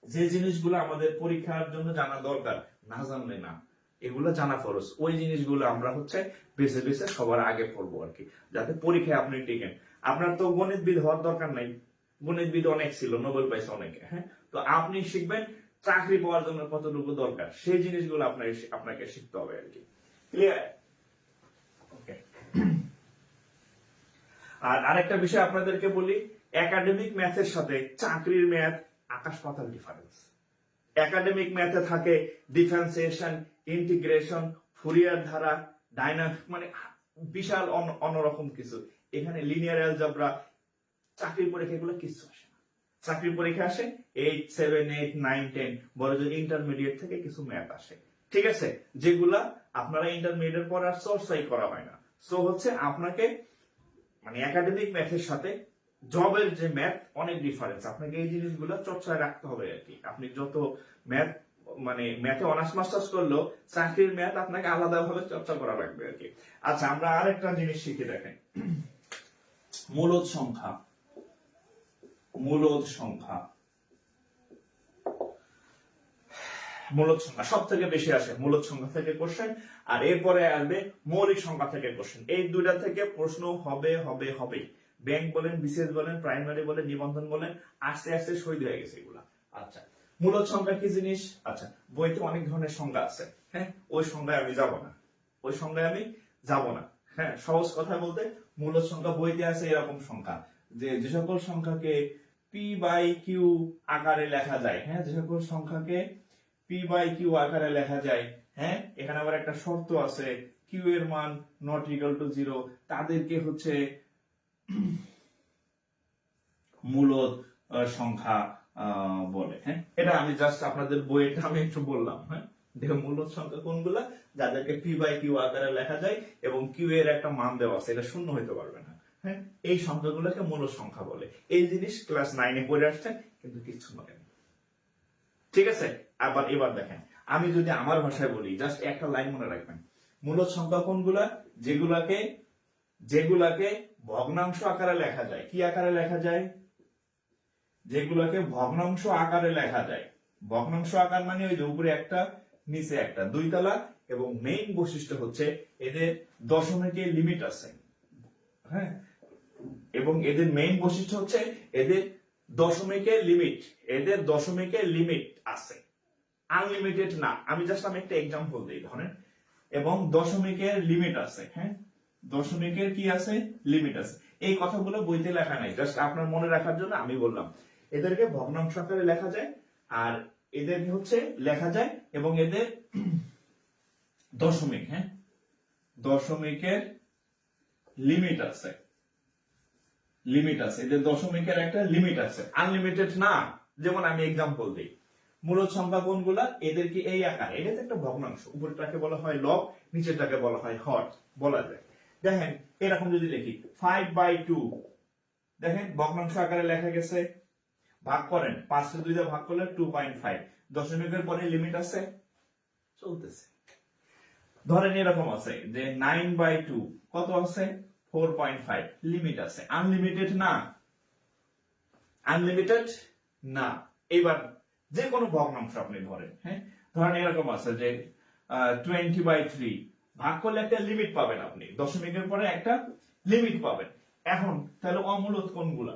যে জিনিসগুলো আমাদের পরীক্ষার জন্য জানা দরকার, না জানলে না, এগুলো জানা ফরজ, ওই জিনিসগুলো আমরা হচ্ছে বেছে বেছে সবার আগে পড়বো আর কি, যাতে পরীক্ষায় আপনি টিকেন। আপনার তো গণিতবিদ হওয়ার দরকার নাই, গণিতবিদ অনেক ছিল, নোবেল পাইছে অনেকে, হ্যাঁ। তো আপনি শিখবেন চাকরি পাওয়ার জন্য কতটুকু দরকার, সেই জিনিসগুলো আপনাকে শিখতে হবে আর কি। ক্লিয়ার? ওকে। আর আরেকটা বিষয় আপনাদেরকে বলি, একাডেমিক ম্যাথের সাথে চাকরির ম্যাথ আকাশ পাতাল ডিফারেন্স। একাডেমিক ম্যাথে থাকে ডিফারেন্সিয়েশন, ইন্টিগ্রেশন, ফুরিয়ার ধারা, ডাইনামিক, মানে বিশাল অন্যরকম কিছু। এখানে লিনিয়ার অ্যালজেব্রা, চাকরির পরীক্ষা এগুলো কিছু আসে না। চাকরির পরীক্ষা আসে 8, 7, 8, 9, 10, বড় যে ইন্টারমিডিয়েট থেকে কিছু ম্যাথ আসে, ঠিক আছে, যেগুলা আপনারা ইন্টারমিডিয়েট পর আর চর্চাই করা হয় না। সো হচ্ছে আপনাকে মানে একাডেমিক ম্যাথের সাথে জবের যে ম্যাথ অনেক ডিফারেন্স, আপনাকে এই জিনিসগুলো চর্চায় রাখতে হবে আর কি। আপনি যত ম্যাথ মানে ম্যাথে অনার্স মাস্টার্স করলেও চাকরির ম্যাথ আপনাকে আলাদাভাবে চর্চা করা লাগবে আর কি। আচ্ছা, আমরা আরেকটা জিনিস শিখে দেখেন, মূলদ সংখ্যা। মূলদ সংখ্যা সব থেকে বেশি আসে মূলদ সংখ্যা থেকে কোশ্চেন, আর এরপরে আসবে মৌলিক সংখ্যা থেকে কোশ্চেন। এই দুইটা থেকে প্রশ্ন হবে হবে হবে। ব্যাংক বলেন, বিসিএস বলেন, প্রাইমারি বলেন, নিবন্ধন বলেন, আস্তে আস্তে শহীদ হয়ে গেছে এগুলা। আচ্ছা, মূলদ সংখ্যা কি জিনিস? আচ্ছা, বইতে অনেক ধরনের সংখ্যা আছে, হ্যাঁ, ওই সংখ্যায় আমি যাব না, ওই সংখ্যায় আমি যাব না। হ্যাঁ, সহজ কথা বলতে মূলদ সংখ্যা বইতে আছে এরকম সংখ্যা, যে সকল সংখ্যাকে পি বাই কিউ আকারে লেখা যায়, হ্যাঁ, যে সকল সংখ্যাকে পি বাই কিউ আকারে লেখা যায়, হ্যাঁ, এখানে আবার একটা শর্ত আছে, কিউ এর মান নট ইকুয়াল টু 0, তাদেরকে হচ্ছে মূলদ সংখ্যা বলে। হ্যাঁ, এটা আমি জাস্ট আপনাদের বইয়েটা আমি একটু বললাম। হ্যাঁ, দেখো মূলদ সংখ্যা কোনগুলা, যাদেরকে পি বাই কিউ আকারে লেখা যায় এবং কিউ এর একটা মান দেওয়া আছে, এটা শূন্য হইতে পারবে না। হ্যাঁ, এই সংখ্যাগুলোকে মূলদ সংখ্যা বলে। এই জিনিস ক্লাস 9 পড়ে আসছেন কিন্তু কিচ্ছু বলেন, ঠিক আছে? আবার এবার দেখেন, আমি যদি আমার ভাষায় বলি, জাস্ট একটা লাইন মনে রাখবেন, মূলদ সংখ্যা কোনগুলা, যেগুলাকে ভগ্নাংশ আকারে লেখা যায়। কি আকারে লেখা যায়? যেগুলোকে ভগ্নাংশ আকারে লেখা যায়। ভগ্নাংশ আকার মানে ওই যে উপরে একটা নিচে একটা, দুই তলা, এবং মেইন বৈশিষ্ট্য হচ্ছে এদের দশমিকের লিমিট আছে। হ্যাঁ, এবং এদের মেইন বৈশিষ্ট্য হচ্ছে এদের দশমিকের লিমিট আছে, আনলিমিটেড না। আমি একটা এক্সাম্পল দিই, ধরেন, এবং দশমিকের লিমিট আছে। হ্যাঁ, দশমিকের কি আছে? লিমিট আছে। এই কথাগুলো বইতে লেখা নাই, জাস্ট আপনার মনে রাখার জন্য আমি বললাম। এদেরকে ভগ্নাংশ আকারে লেখা যায়, আর এদের হচ্ছে লেখা যায় এবং এদের দশমিক, হ্যাঁ, দশমিকের লিমিট আছে, এদের দশমিকের একটা লিমিট আছে, আনলিমিটেড না। যেমন আমি এক্সাম্পল দিই, মূলদ সংখ্যা কোনগুলা, এদেরকে এই আকার, এটা তো একটা ভগ্নাংশ, উপরটাকে বলা হয় লব, নিচেরটাকে বলা হয় হর, বলা যায়। দেখেন, এরকম যদি লিখি 5/2, দেখেন ভগ্নাংশ আকারে লেখা গেছে, ভাগ করেন, 5 কে 2 দিয়ে ভাগ করলে 2.5, দশমিকের পরে লিমিট আছে, চলতেছে। ধরেন এরকম আছে যে 9/2 কত আছে? 4.5, লিমিট আছে, আনলিমিটেড না। এবার যে কোনো ভগ্নাংশ আপনি ধরেন, হ্যাঁ, ধরেন এরকম আছে যে 20/3, ভাগ করলে একটা লিমিট পাবেন, আপনি দশমিকের পরে একটা লিমিট পাবেন। এখন তাহলে অমূলদ কোনগুলা?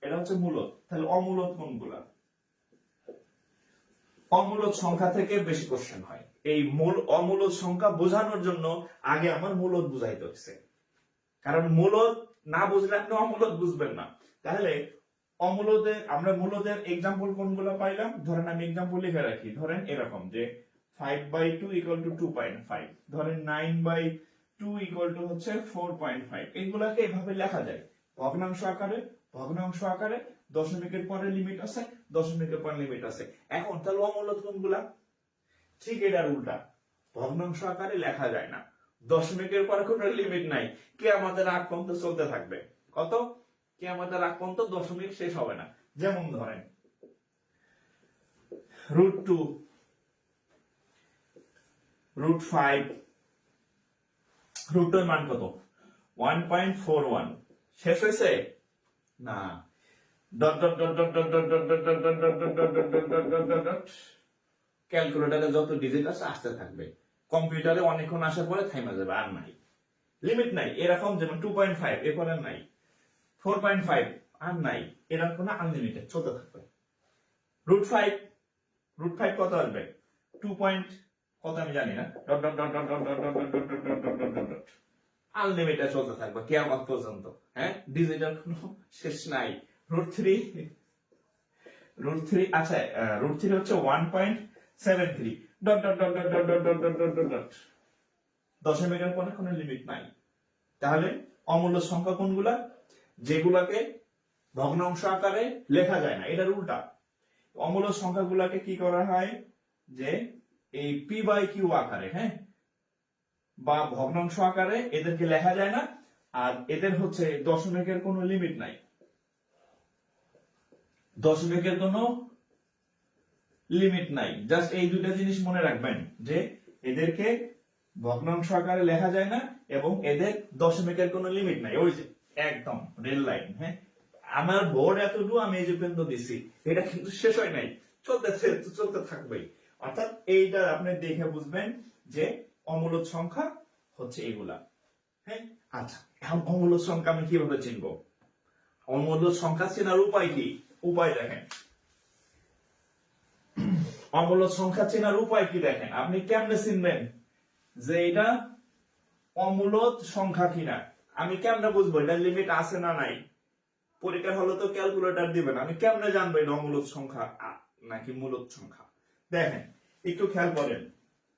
এটা হচ্ছে মূলদ, তাহলে অমূলদ কোনগুলা? অমূলদ সংখ্যা থেকে বেশি কোশ্চেন হয়। এই অমূলদ সংখ্যা বোঝানোর জন্য আগে আমার মূলদ বুঝাইতে হচ্ছে, কারণ মূলদ না বুঝলে আপনি অমূলদ বুঝবেন না। তাহলে আমরা মূলদের এক্সাম্পল কোনগুলো পাইলাম? ধরেন আমি এক্সাম্পল লিখে রাখি, ধরেন এরকম যে 5/2 = 2.5, ধরেন 9/2 = হচ্ছে 4.5। এইগুলাকে এভাবে লেখা যায় ভগ্নাংশ আকারে, দশমিকের পরে লিমিট আছে, এখন তাহলে অমূলদ কোনগুলা? ঠিক এটার উল্টা, ভগ্নাংশ আকারে লেখা যায় না, দশমিকের পরে কোনো লিমিট নাই, কিয়ামতের আগ পর্যন্ত চলতে থাকবে। কত? কিয়ামতের আগ পর্যন্ত দশমিক শেষ হবে না। যেমন ধরেন √2, √5, √2 এর মান কত? 1.41, শেষ হয়েছে না, ক্যালকুলেটরে যত ডিজিট আছে আসতে থাকবে, কম্পিউটারে অনেকক্ষণ আসার পরে থাইমা যাবে, আর নাই, লিমিট নাই। এরকম যেমন 2.5 এরপরে নাই, 4.5 আর নাই, এরকম কোনো আনলিমিটেড চলতে থাকবে। √5 কত আসবে? 2 পয়েন্ট কত আমি জানি না, আনলিমিটেড চলতে থাকবে কিয়ামত পর্যন্ত। হ্যাঁ, ডিজিটাল কোনো শেষ নাই। √3, আচ্ছা, √3 হচ্ছে 1.73, দশমিকের পরে কোনো লিমিট নাই। তাহলে অমূল্য সংখ্যা কোনগুলা? যেগুলাকে ভগ্নাংশ আকারে লেখা যায় না, এটার উল্টা। অমূল্য সংখ্যাগুলাকে কি করা হয়, যে এই p/q আকারে, হ্যাঁ, বা ভগ্নাংশ আকারে এদেরকে লেখা যায় না, আর এদের হচ্ছে দশমিকের কোনো লিমিট নাই, জাস্ট এই দুইটা জিনিস মনে রাখবেন, যে এদেরকে ভগ্নাংশ আকারে লেখা যায় না এবং এদের দশমিকের কোনো লিমিট নাই। ওই যে একদম রেল লাইন। হ্যাঁ, আমার বোর্ড এতটুকু আমি এই যে পর্যন্ত দিছি, এটা কিন্তু শেষ হয় নাই, চলতে থাকবেই। অর্থাৎ এইটা আপনি দেখে বুঝবেন যে অমূলদ সংখ্যা হচ্ছে এগুলা। হ্যাঁ, আচ্ছা, এখন অমূলদ সংখ্যা আমি কিভাবে চিনবো? অমূলদ সংখ্যা চেনার উপায় কি? উপায় দেখেন, অমূলদ সংখ্যা চেনার উপায় কি দেখেন। আপনি কেমনে চিনবেন যে এটা অমূলদ সংখ্যা কিনা? আমি কেমনে বুঝবো এটা লিমিট আছে না নাই? পরীক্ষার হলে তো ক্যালকুলেটর দিবেন, আমি কেমনে জানবো এটা অমূলদ সংখ্যা নাকি মূলদ সংখ্যা? দেখেন, একটু খেয়াল করেন,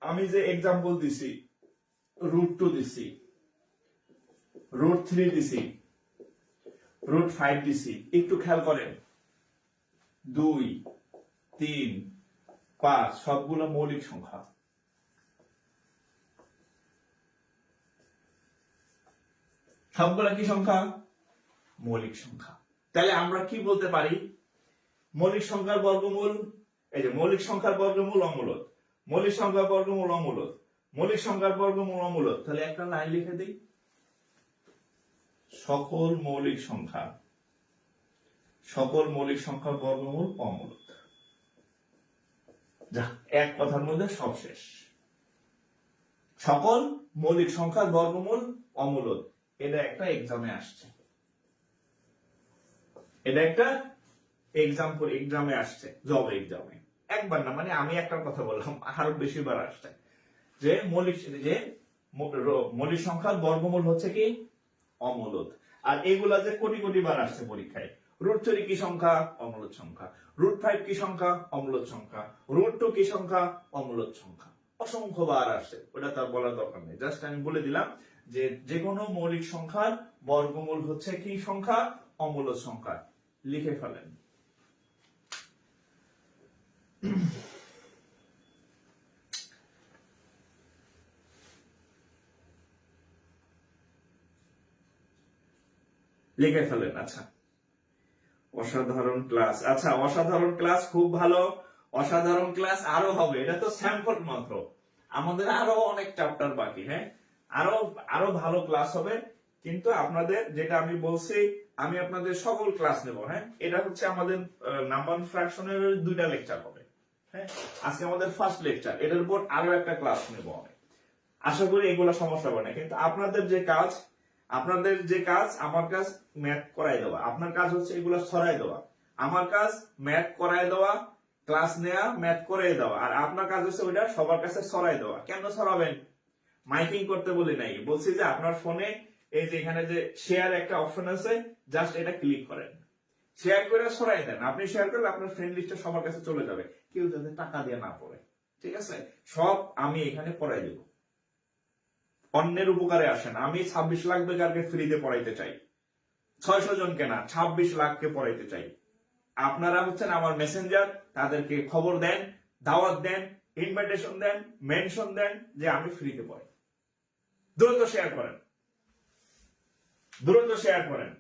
আমি যে এক্সাম্পল দিছি, √2 দিছি, √3 দিছি, √5 দিছি, একটু খেয়াল করেন, 2, 3, 5 সবগুলো মৌলিক সংখ্যা। সবগুলা কি সংখ্যা? মৌলিক সংখ্যা। তাহলে আমরা কি বলতে পারি? মৌলিক সংখ্যার বর্গমূল, এই যে মৌলিক সংখ্যার বর্গমূল অমূলদ, মৌলিক সংখ্যার বর্গমূল অমূলদ, মৌলিক সংখ্যার বর্গমূল অমূলদ। তাহলে একটা লাইন লিখে দিই, সকল মৌলিক সংখ্যা, সকল মৌলিক সংখ্যার বর্গমূল অমূলদ। যা, এক কথার মধ্যে সব শেষ। সকল মৌলিক সংখ্যার বর্গমূল অমূলদ। এটা একটা এক্সামে আসছে, এটা একটা এক্সামে আসছে, জব এক্সামে। একবার না, মানে আমি একটা কথা বললাম, আরো বেশিবার আসছে যে মৌলিক সংখ্যার বর্গমূল হচ্ছে কি? অমূলদ। আর এগুলা যে কোটি কোটি বার আসছে পরীক্ষায়। √3 কি সংখ্যা? অমূলদ সংখ্যা। √5 কি সংখ্যা? অমূলদ সংখ্যা। √2 কি সংখ্যা? অমূলদ সংখ্যা। অসংখ্য বার আসছে, ওটা তার বলার দরকার নেই, জাস্ট আমি বলে দিলাম যে যে কোনো মৌলিক সংখ্যার বর্গমূল হচ্ছে কি সংখ্যা? অমূলদ সংখ্যা। লিখে ফেলেন। লিখে ফেলেন। আচ্ছা, অসাধারণ ক্লাস। আচ্ছা, অসাধারণ ক্লাস, খুব ভালো। অসাধারণ ক্লাস আরো হবে, এটা তো স্যাম্পল মাত্র, আমাদের আরো অনেক চ্যাপ্টার বাকি। হ্যাঁ, আরো আরো ভালো ক্লাস হবে। কিন্তু আপনাদের যেটা আমি বলছি, আমি আপনাদের সকল ক্লাস নেব। হ্যাঁ, এটা হচ্ছে আমাদের নাম্বার ফ্র্যাকশনের 2টা লেকচার হবে। হ্যাঁ, আজকে আমাদের ফার্স্ট লেকচার, এটার উপর আরো একটা ক্লাস নেব আমি। আশা করি এগুলো সমস্যা হবে না। কিন্তু আপনাদের যে কাজ, আমার কাজ ম্যাথ করাই দেওয়া, আপনার কাজ হচ্ছে এগুলো ছড়াই দেওয়া। আমার কাজ ম্যাথ করাই দেওয়া, ক্লাস নেওয়া, ম্যাথ করাই দেওয়া, আর আপনার কাজ হচ্ছে ওইটা সবার কাছে ছড়াই দেওয়া। কেন ছড়াবেন? মাইকিং করতে বলি নাই, বলছি যে আপনার ফোনে এই যে এখানে যে শেয়ার একটা অপশন আছে, জাস্ট এটা ক্লিক করেন, শেয়ার করে ছড়াই দেন। আপনি শেয়ার করলে আপনার ফ্রেন্ড লিস্টে সবার কাছে চলে যাবে, কেউ যাতে টাকা দিয়ে না পড়ে। ঠিক আছে, সব আমি এখানে পড়াই দেবো, অন্যের উপকারে আসেন। আমি 26 লাখ বেকারকে ফ্রিতে পড়াইতে চাই, 600 জনকে না, 26 লাখকে পড়াইতে চাই। আপনারা হচ্ছেন আমার মেসেঞ্জার, তাদেরকে খবর দেন, দাওয়াত দেন, ইনভাইটেশন দেন, মেনশন দেন যে আমি ফ্রিতে পড়াই। দ্রুত শেয়ার করেন, দ্রুত শেয়ার করেন।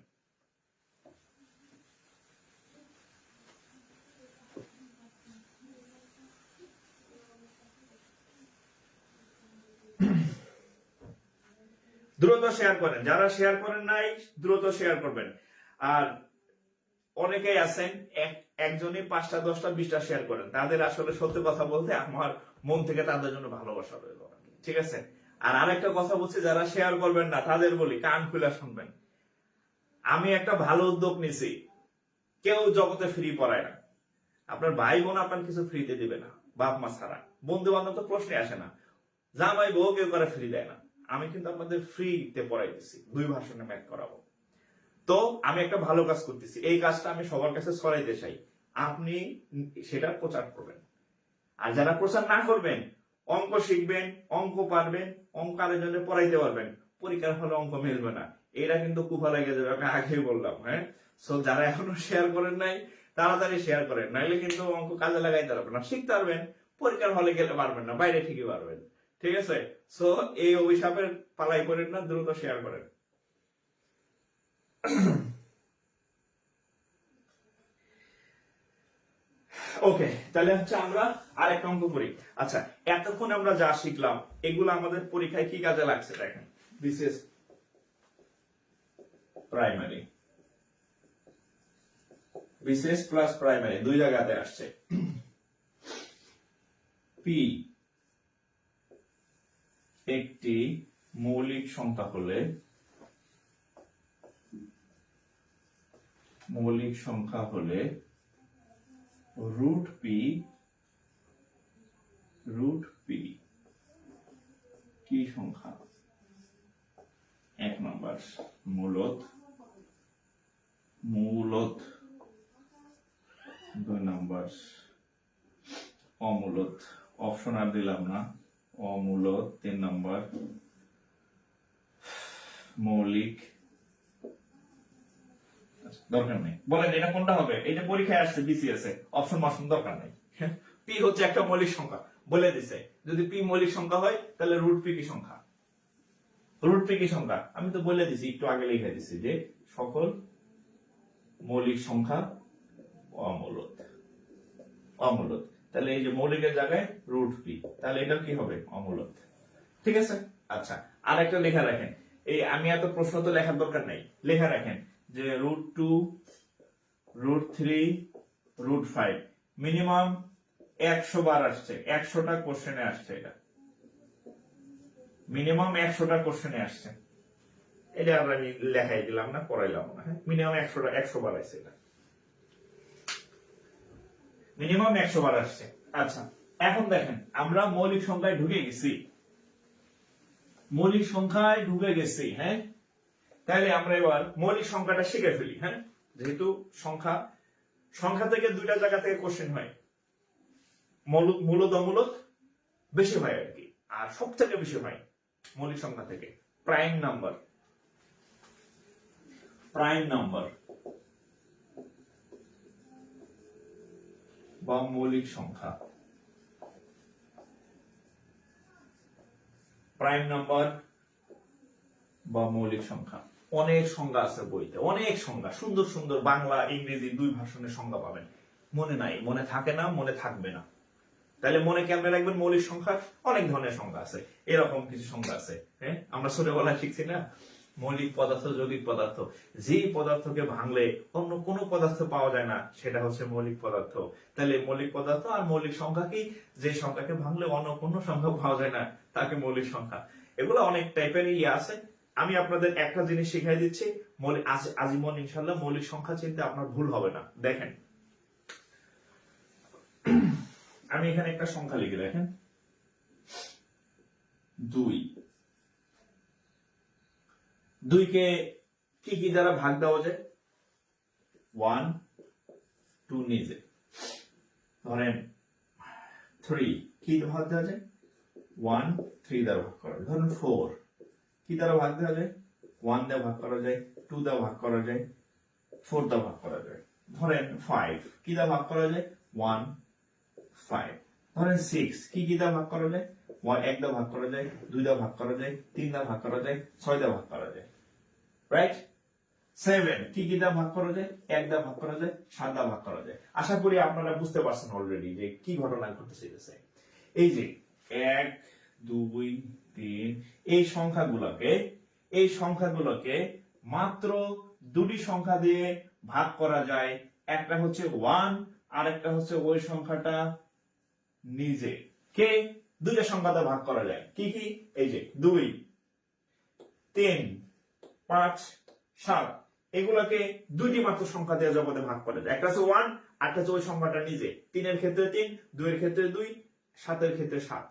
দ্রুত শেয়ার করেন, যারা শেয়ার করেন নাই দ্রুত শেয়ার করবেন। আর অনেকেই আছেন একজনই 5টা 10টা 20টা শেয়ার করেন, তাদের আসলে সত্যি কথা বলতে আমার মন থেকে তাদের জন্য ভালোবাসা রইল। ঠিক আছে, আর আরেকটা কথা বলছি, যারা শেয়ার করবেন না তাদের বলি কান খুলে শুনবেন। আমি একটা ভালো উদ্যোগ নিছি, কেউ জগতে ফ্রি পড়ায় না। আপনার ভাই বোন আপনার কিছু ফ্রিতে দিবে না, বাপ মা ছাড়া। বন্ধু বান্ধব তো প্রশ্নে আসে না, জামাই বউ কেউ করে ফ্রি দেয় না। আমি কিন্তু আপনাদের ফ্রিতে পড়াই দিচ্ছি, 2 ভার্সনে ম্যাথ করাবো। তো আমি একটা ভালো কাজ করতেছি, এই কাজটা আমি সবার কাছে ছড়াইতে চাই, আপনি সেটা প্রচার করবেন। আর যারা প্রচার না করবেন, অঙ্ক শিখবেন, অঙ্ক পারবেন, অঙ্ক আরেকজনে পড়াইতে পারবেন, পরীক্ষার হলে অঙ্ক মিলবে না, এরা কিন্তু কুফা লেগে যাবে, আমি আগেই বললাম। হ্যাঁ, সো যারা এখনো শেয়ার করেন নাই তাড়াতাড়ি শেয়ার করেন, নাইলে কিন্তু অঙ্ক কাজে লাগাইতে পারবেন না, শিখতে পারবেন, পরীক্ষার হলে গেলে পারবেন না, বাইরে ঠিকই পারবেন। ঠিক আছে, সো এই অভিশাপের পালাই করেন না, দ্রুত শেয়ার করেন। ওকে, তাহলে হচ্ছে আমরা আরেকটা অঙ্ক করি। আচ্ছা, এতক্ষণ আমরা যা শিখলাম এগুলো আমাদের পরীক্ষায় কি কাজে লাগছে দেখেন। বিশেষ প্রাইমারি, বিশেষ প্লাস প্রাইমারি 2 জায়গাতে আসছে। পি একটি মৌলিক সংখ্যা হলে রুট পি কি সংখ্যা? 1 নম্বর মূলত 2 নম্বর অমূলত, অপশন আর দিলাম না, অমূলত 3 নম্বর মৌলিক। দরকার নেই, বলেন এটা কোনটা হবে? এটা পরীক্ষায় আসছে বিসিএস এ, অপশন দরকার নেই। পি হচ্ছে একটা মৌলিক সংখ্যা, বলে দিছে যদি পি মৌলিক সংখ্যা হয় তাহলে রুট পি কি সংখ্যা? রুট পি কি সংখ্যা আমি তো বলে দিছি, একটু আগে লিখে দিছি যে সকল মৌলিক সংখ্যা অমূলত। তাহলে এই যে মৌলিকের জায়গায় রুট পি, তাহলে এটা কি হবে? অমূলত। ঠিক আছে। আচ্ছা, আর একটা লেখা রাখেন, এই আমি এত প্রশ্ন তো লেখার দরকার নাই, লেখা রাখেন যে √2 √3 √5 মিনিমাম 100 বার আসছে, 100টা কোশ্চেনে আসছে, এটা মিনিমাম 100টা কোশ্চেনে আসছে। এটা আমরা লেখাই দিলাম না, পড়াইলাম না। হ্যাঁ, মিনিমাম 100 বার আসছে, এটা মিনিমাম 100 বার আসছে। আচ্ছা, এখন দেখেন আমরা মৌলিক সংখ্যায় ঢুকে গেছি, হ্যাঁ, তাহলে আমরা এবার মৌলিক সংখ্যাটা শিখে ফেলি। হ্যাঁ, যেহেতু সংখ্যা থেকে দুইটা জায়গা থেকে কোশ্চেন হয়, মূলত অমূলত বেশি হয় আর কি, আর সব থেকে বেশি হয় মৌলিক সংখ্যা থেকে প্রাইম নাম্বার বা মৌলিক সংখ্যা। প্রাইম নাম্বার বা মৌলিক সংখ্যা, অনেক সংজ্ঞা আছে বইতে, অনেক সংজ্ঞা, সুন্দর সুন্দর বাংলা ইংরেজি দুই ভাষণের সংজ্ঞা পাবেন। মনে নাই, মনে থাকে না, মনে থাকবে না। তাহলে মনে কেমনে রাখবেন? মৌলিক সংখ্যা অনেক ধরনের সংজ্ঞা আছে, এরকম কিছু সংজ্ঞা আছে। হ্যাঁ, আমরা ছোটবেলায় শিখছি না, মৌলিক পদার্থ, যৌগিক পদার্থ। যে পদার্থকে ভাঙলে অন্য কোনো পদার্থ পাওয়া যায় না সেটা হচ্ছে মৌলিক পদার্থ। তাহলে মৌলিক পদার্থ আর মৌলিক সংখ্যা কি? যে সংখ্যাকে ভাঙলে অন্য কোনো সংখ্যা পাওয়া যায় না তাকে মৌলিক সংখ্যা। এগুলো অনেক টাইপের আছে। আমি আপনাদের একটা জিনিস শিখাই দিচ্ছি, আজীবন ইনশাল্লাহ মৌলিক সংখ্যা চিনতে আপনার ভুল হবে না। দেখেন, আমি এখানে একটা সংখ্যা লিখে, দেখেন 2 কে কি কি দ্বারা ভাগ দেওয়া যায়? 1 2 নিজে। ধরেন 3 কি ভাগ দেওয়া যায়? 1 3 দ্বারা ভাগ করা যায়। ধরেন 4 কি দ্বারা ভাগ দেওয়া যায়? 1 দ্বারা ভাগ করা যায়, 2 দ্বারা ভাগ করা যায়, 4 দ্বারা ভাগ করা যায়। ধরেন 5 কি দ্বারা ভাগ করা যায়? 1 5। ধরেন 6 কি দ্বারা ভাগ করা যায়? 1 দ্বারা ভাগ করা যায়, 2 দ্বারা ভাগ করা যায়, 3 দ্বারা ভাগ করা যায়, 6 দ্বারা ভাগ করা যায়। রাইট? 7 কি দ্বারা ভাগ করা যায়? 1 দ্বারা ভাগ করা যায়, 7 দ্বারা ভাগ করা যায়। আশা করি আপনারা বুঝতে পারছেন অলরেডি যে কি ঘটনা ঘটতেছে। এই যে 1 2 3 এই সংখ্যাগুলোকে মাত্র দুটি সংখ্যা দিয়ে ভাগ করা যায়। একটা হচ্ছে 1 আর একটা হচ্ছে ওই সংখ্যাটা নিজে। কে? দুইটা সংখ্যা দিয়ে ভাগ করা যায়। কি কি? এই যে 2 3 5 7 এগুলোকে দুইটি মাত্র সংখ্যা দিয়ে জগতে ভাগ করা যায়। একটা হচ্ছে 1 আর একটা হচ্ছে ওই সংখ্যাটা নিজে। 3 এর ক্ষেত্রে 3, 2 এর ক্ষেত্রে 2, 7 এর ক্ষেত্রে 7।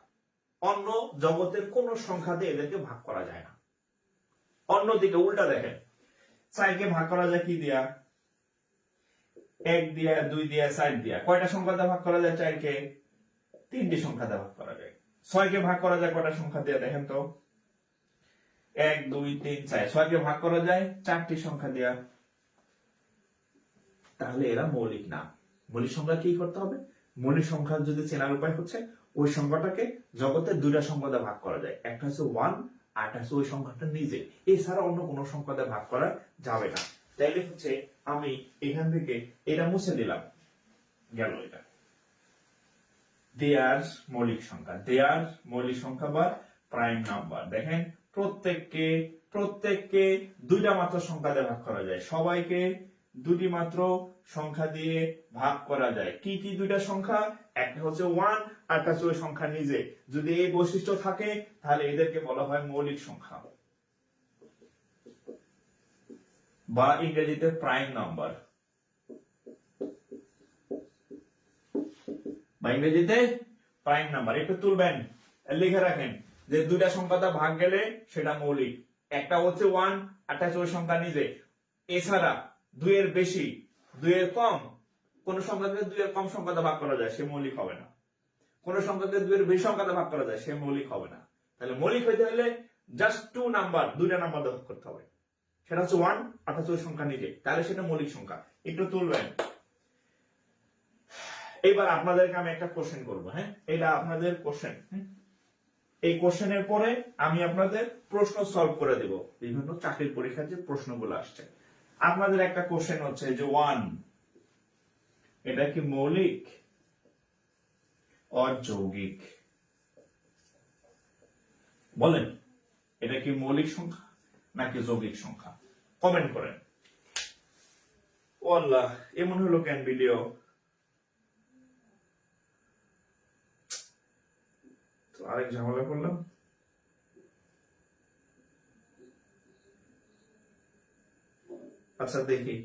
অন্য জগতের কোন সংখ্যা দিয়ে এদেরকে ভাগ করা যায় না। অন্যদিকে উল্টা দেখেন, 4 কে ভাগ করা যায় কি দিয়া? 1 দিয়া, 2 দিয়া, 4 দিয়া। কয়টা সংখ্যা দিয়ে ভাগ করা যায় 4 কে? 3টি সংখ্যা দিয়ে ভাগ করা যায়। 6 কে ভাগ করা যায় কয়টা সংখ্যা দিয়ে? দেখেন তো, 1 2 3 4। 6 কে ভাগ করা যায় 4টি সংখ্যা দিয়া। তাহলে এরা মৌলিক না। মৌলিক সংখ্যা কি করতে হবে? মৌলিক সংখ্যা যদি চেনার উপায় হচ্ছে ওই সংখ্যাটাকে জগতের দুইটা সংখ্যা দিয়ে ভাগ করা যায়। একটা হচ্ছে 1 আর একটা হচ্ছে ওই সংখ্যাটা নিজে। এছাড়া অন্য কোনো সংখ্যা দিয়ে ভাগ করা যাবে না। তাইলে হচ্ছে আমি এখান থেকে এটা মুছে দিলাম, গেল এটা। দেয়ার মৌলিক সংখ্যা বা প্রাইম নাম্বার। দেখেন প্রত্যেককে দুইটা মাত্র সংখ্যা দিয়ে ভাগ করা যায়। সবাইকে দুটি মাত্র সংখ্যা দিয়ে ভাগ করা যায়। কি কি দুইটা সংখ্যা? একটা হচ্ছে 1, আর একটা হচ্ছে ওই সংখ্যা নিজে। যদি এই বৈশিষ্ট্য থাকে তাহলে এদেরকে বলা হয় মৌলিক সংখ্যা বা ইংরেজিতে প্রাইম নাম্বার বা ইংরেজিতে প্রাইম নাম্বার। একটু তুলবেন, লিখে রাখেন যে দুইটা সংখ্যা ভাগ গেলে সেটা মৌলিক। একটা হচ্ছে 1, একটা হচ্ছে ওই সংখ্যা নিজে। এছাড়া 2 এর বেশি, 2 এর কম, কোন সংখ্যাকে 2 এর কম সংখ্যাতে ভাগ করা যায়, সে মৌলিক হবে না। কোন সংখ্যাকে 2 এর বেশি সংখ্যাতে ভাগ করা যায়, সে মৌলিক হবে না। তাহলে মৌলিক হইতে হলে জাস্ট 2 নাম্বার, দুইটা নাম্বার ভাগ করতে হবে। সেটা হচ্ছে 1, আর হচ্ছে ওই সংখ্যা নিজে, তাহলে সেটা মৌলিক সংখ্যা। একটু তুলবেন। এবার আপনাদেরকে আমি একটা কোশ্চেন করবো, হ্যাঁ, এটা আপনাদের কোশ্চেন। এই কোশ্চেনের পরে আমি আপনাদের প্রশ্ন সলভ করে দেব, বিভিন্ন চাকরির পরীক্ষার যে প্রশ্নগুলো আসছে। আপনাদের একটা কোশ্চেন হচ্ছে যে 1 এটা কি মৌলিক আর যৌগিক? বলেন, এটা কি মৌলিক সংখ্যা নাকি যৌগিক সংখ্যা? কমেন্ট করেন। ও আল্লাহ, এমন হলো কেন ভিডিও? আরেক ঝামেলা করলাম। আচ্ছা দেখি।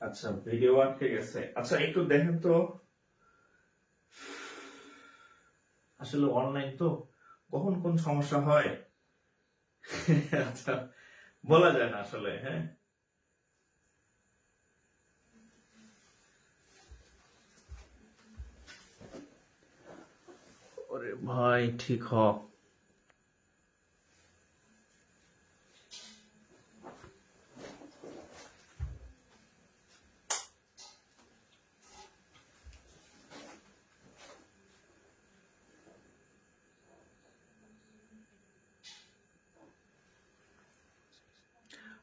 আচ্ছা, ভিডিও আটকে গেছে। আচ্ছা একটু দেখেন তো, আসলে অনলাইন তো কখন কোন সমস্যা হয় আচ্ছা, বলা যায় না আসলে। হ্যাঁ, ওরে ভাই ঠিক হ।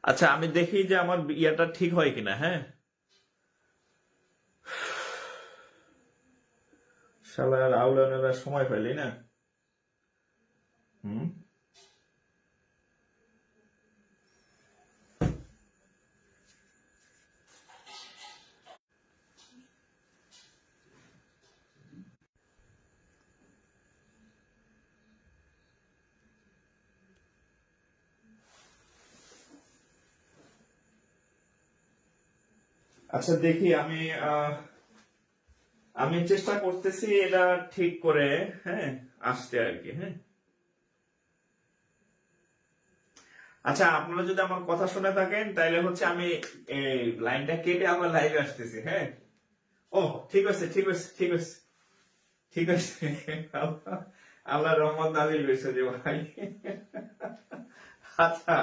আচ্ছা আমি দেখি যে আমার ইয়াটা ঠিক হয় কিনা। হ্যাঁ, শালার আউলানেরা সময় পাইলি না। হুম, আচ্ছা দেখি আমি আমি চেষ্টা করতেছি এটা ঠিক করে, হ্যাঁ, আসতে আর কি। হ্যাঁ, আচ্ছা আপনারা যদি আমার কথা শুনে থাকেন তাহলে হচ্ছে আমি এই লাইনটা কেটে আমার লাইভে আসতেছি। হ্যাঁ, ও ঠিক আছে, ঠিক আছে, ঠিক আছে, ঠিক আছে। আল্লাহ রহমত নাজিল হয়েছে যে ভাই। আচ্ছা,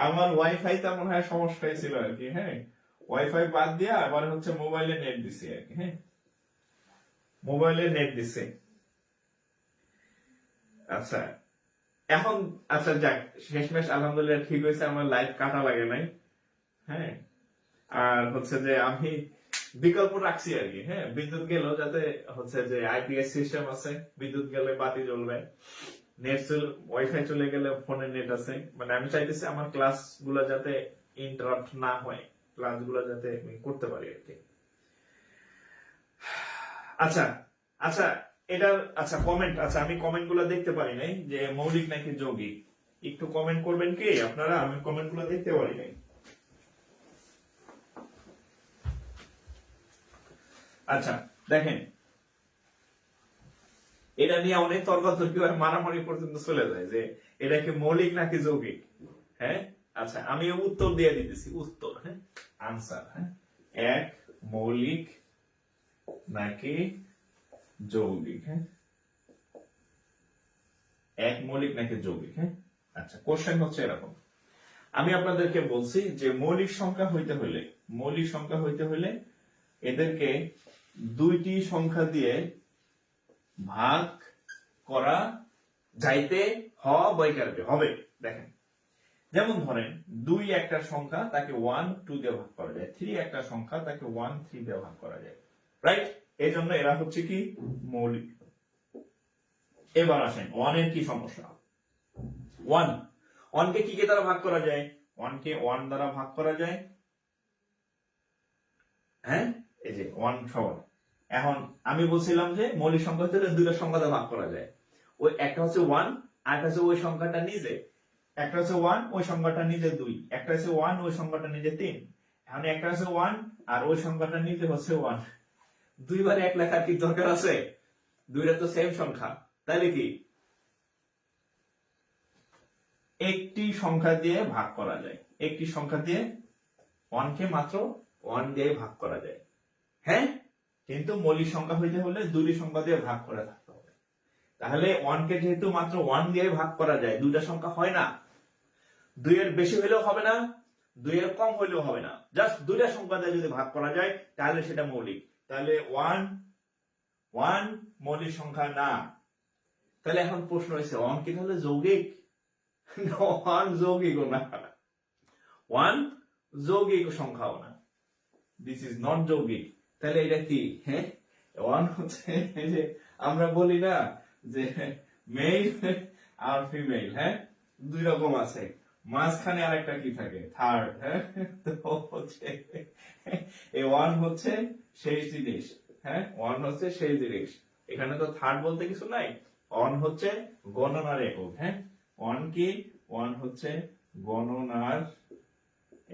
আমার ওয়াইফাই মনে হয় সমস্যা হয়েছিল আর কি। হ্যাঁ, ওয়াইফাই বাদ দিয়া আবার হচ্ছে মোবাইলে নেট দিছি আর কি। হ্যাঁ, মোবাইলে নেট দিছে। আচ্ছা এখন, আচ্ছা যাক, শেষমেশ আলহামদুলিল্লাহ ঠিক হয়েছে, আমার লাইভ কাটা লাগে নাই। হ্যাঁ, আর হচ্ছে যে আমি বিকল্প রাখছি আর কি। হ্যাঁ, বিদ্যুৎ গেলেও যাতে হচ্ছে যে আইপিএস সিস্টেম আছে, বিদ্যুৎ গেলে বাতি জ্বলবে, নেট ওয়াইফাই চলে গেলে ফোনে নেট আছে। মানে আমি চাইতেছি আমার ক্লাস গুলা যাতে ইন্টারাপ্ট না হয়, ক্লাস গুলা যাতে আমি করতে পারি আর কি। আচ্ছা, আচ্ছা, এটা, আচ্ছা কমেন্ট, আচ্ছা আমি কমেন্ট গুলা দেখতে পারি নাই যে মৌলিক নাকি যৌগিক। একটু কমেন্ট করবেন কি আপনারা? আমি কমেন্ট গুলা দেখতে পারি নাই। আচ্ছা দেখেন, এটা নিয়ে অনেক তর্কাতর্কি হয়, মারামারি পর্যন্ত চলে যায় যে এটা কি মৌলিক নাকি যৌগিক। হ্যাঁ, আচ্ছা আমি উত্তর দিয়ে দিতেছি, উত্তর, হ্যাঁ, আনসার। হ্যাঁ, এক মৌলিক নাকি যৌগিক। হ্যাঁ, এক মৌলিক নাকি যৌগিক। হ্যাঁ, আচ্ছা কোশ্চেন হচ্ছে এরকম। আমি আপনাদেরকে বলছি যে মৌলিক সংখ্যা হইতে হলে এদেরকে দুইটি সংখ্যা দিয়ে ভাগ করা যাইতে হবে। দেখেন, যেমন ধরেন 2 একটা সংখ্যা, তাকে 1 2 দিয়ে ভাগ করা যায়। 3 একটা সংখ্যা, তাকে 1 3 দিয়ে ভাগ করা যায়, রাইট? এই জন্য এরা হচ্ছে কি মৌলিক। এবার আসেন 1 এর কি সমস্যা। 1 কে কি দ্বারা ভাগ করা যায়? 1 কে 1 দ্বারা ভাগ করা যায়, হ্যাঁ, এই যে 1 সমান। এখন আমি বলছিলাম যে মৌলিক সংখ্যা হচ্ছে দুইটা সংখ্যা দ্বারা ভাগ করা যায়। ওই একটা হচ্ছে 1, আর একটা হচ্ছে ওই সংখ্যাটা নিজে। একটা হচ্ছে 1, ওই সংখ্যাটা নিজে 2। একটা হচ্ছে 1, ওই সংখ্যাটা নিজে 3। এখন একটা হচ্ছে 1 আর ওই সংখ্যাটা নিজে হচ্ছে 1। দুইবার এক লেখার কি দরকার আছে? দুইটা তো সেম সংখ্যা, তাইলে কি একটি সংখ্যা দিয়ে ভাগ করা যায়। একটি সংখ্যা দিয়ে 1 কে মাত্র 1 দিয়ে ভাগ করা যায়, হ্যাঁ। কিন্তু মৌলিক সংখ্যা হইতে হলে দুটি সংখ্যা দিয়ে ভাগ করে থাকতে হবে। তাহলে 1 কে যেহেতু মাত্র 1 দিয়ে ভাগ করা যায়, দুইটা সংখ্যা হয় না। 2 এর বেশি হইলেও হবে না, 2 এর কম হইলেও হবে না, জাস্ট দুইটা সংখ্যা দিয়ে যদি ভাগ করা যায় তাহলে সেটা মৌলিক। তাহলে 1 মৌলিক সংখ্যা না। তাহলে এখন প্রশ্ন হয়েছে 1 কি তাহলে যৌগিক? 1 যৌগিক না, 1 যৌগিক সংখ্যাও না, দিস ইজ নট যৌগিক। তাহলে এটা কি? হ্যাঁ, 1 হচ্ছে এই যে আমরা বলি না যে মেল আর ফিমেল, হ্যাঁ, দুই রকম আছে, মাঝখানে আরেকটা কি থাকে, থার্ড, হ্যাঁ। তো হচ্ছে এই 1 হচ্ছে সেই জিনিস, হ্যাঁ, 1 হচ্ছে সেই জিনিস। এখানে তো থার্ড বলতে কিছু নাই, 1 হচ্ছে গণনার একক, হ্যাঁ। 1 কি? 1 হচ্ছে গণনার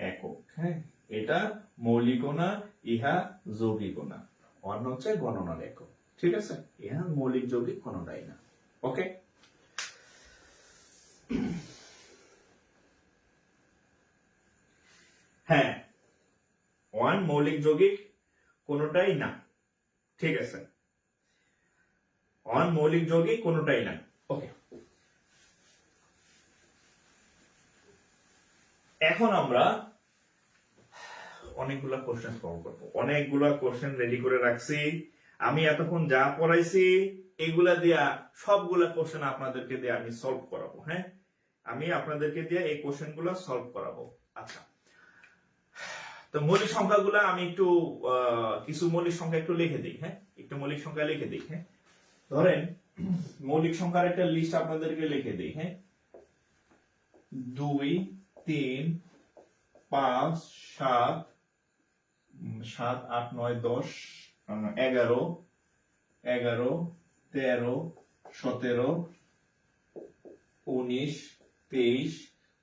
একক, হ্যাঁ। এটা মৌলিক না, ইহা যৌগিক না। 1 হচ্ছে গণনার একক, ঠিক আছে? ইহা মৌলিক যৌগিক কোনটাই না। ওকে, হ্যাঁ, 1 মৌলিক যৌগিক কোনটাই না, ঠিক আছে? 1 মৌলিক যৌগিক কোনটাই না। ওকে, এখন আমরা অনেকগুলা কোশ্চেন সলভ করবো। অনেকগুলা কোশ্চেন রেডি করে রাখছি। আমি এতক্ষণ যা পড়াইছি এগুলা দিয়া সবগুলা কোশ্চেন আপনাদেরকে দিয়ে আমি সলভ করাবো, হ্যাঁ। আমি আপনাদেরকে দিয়ে এই কোশ্চেন গুলা সলভ করাবো। আচ্ছা, তো মৌলিক সংখ্যাগুলা আমি একটু কিছু মৌলিক সংখ্যা একটু লিখে দিই, হ্যাঁ। একটু মৌলিক সংখ্যা লিখে দিই, হ্যাঁ। ধরেন মৌলিক সংখ্যার একটা লিস্ট আপনাদেরকে লিখে দিই, হ্যাঁ। 2 3 5 7 7 8 9 10 11 13 17 19 23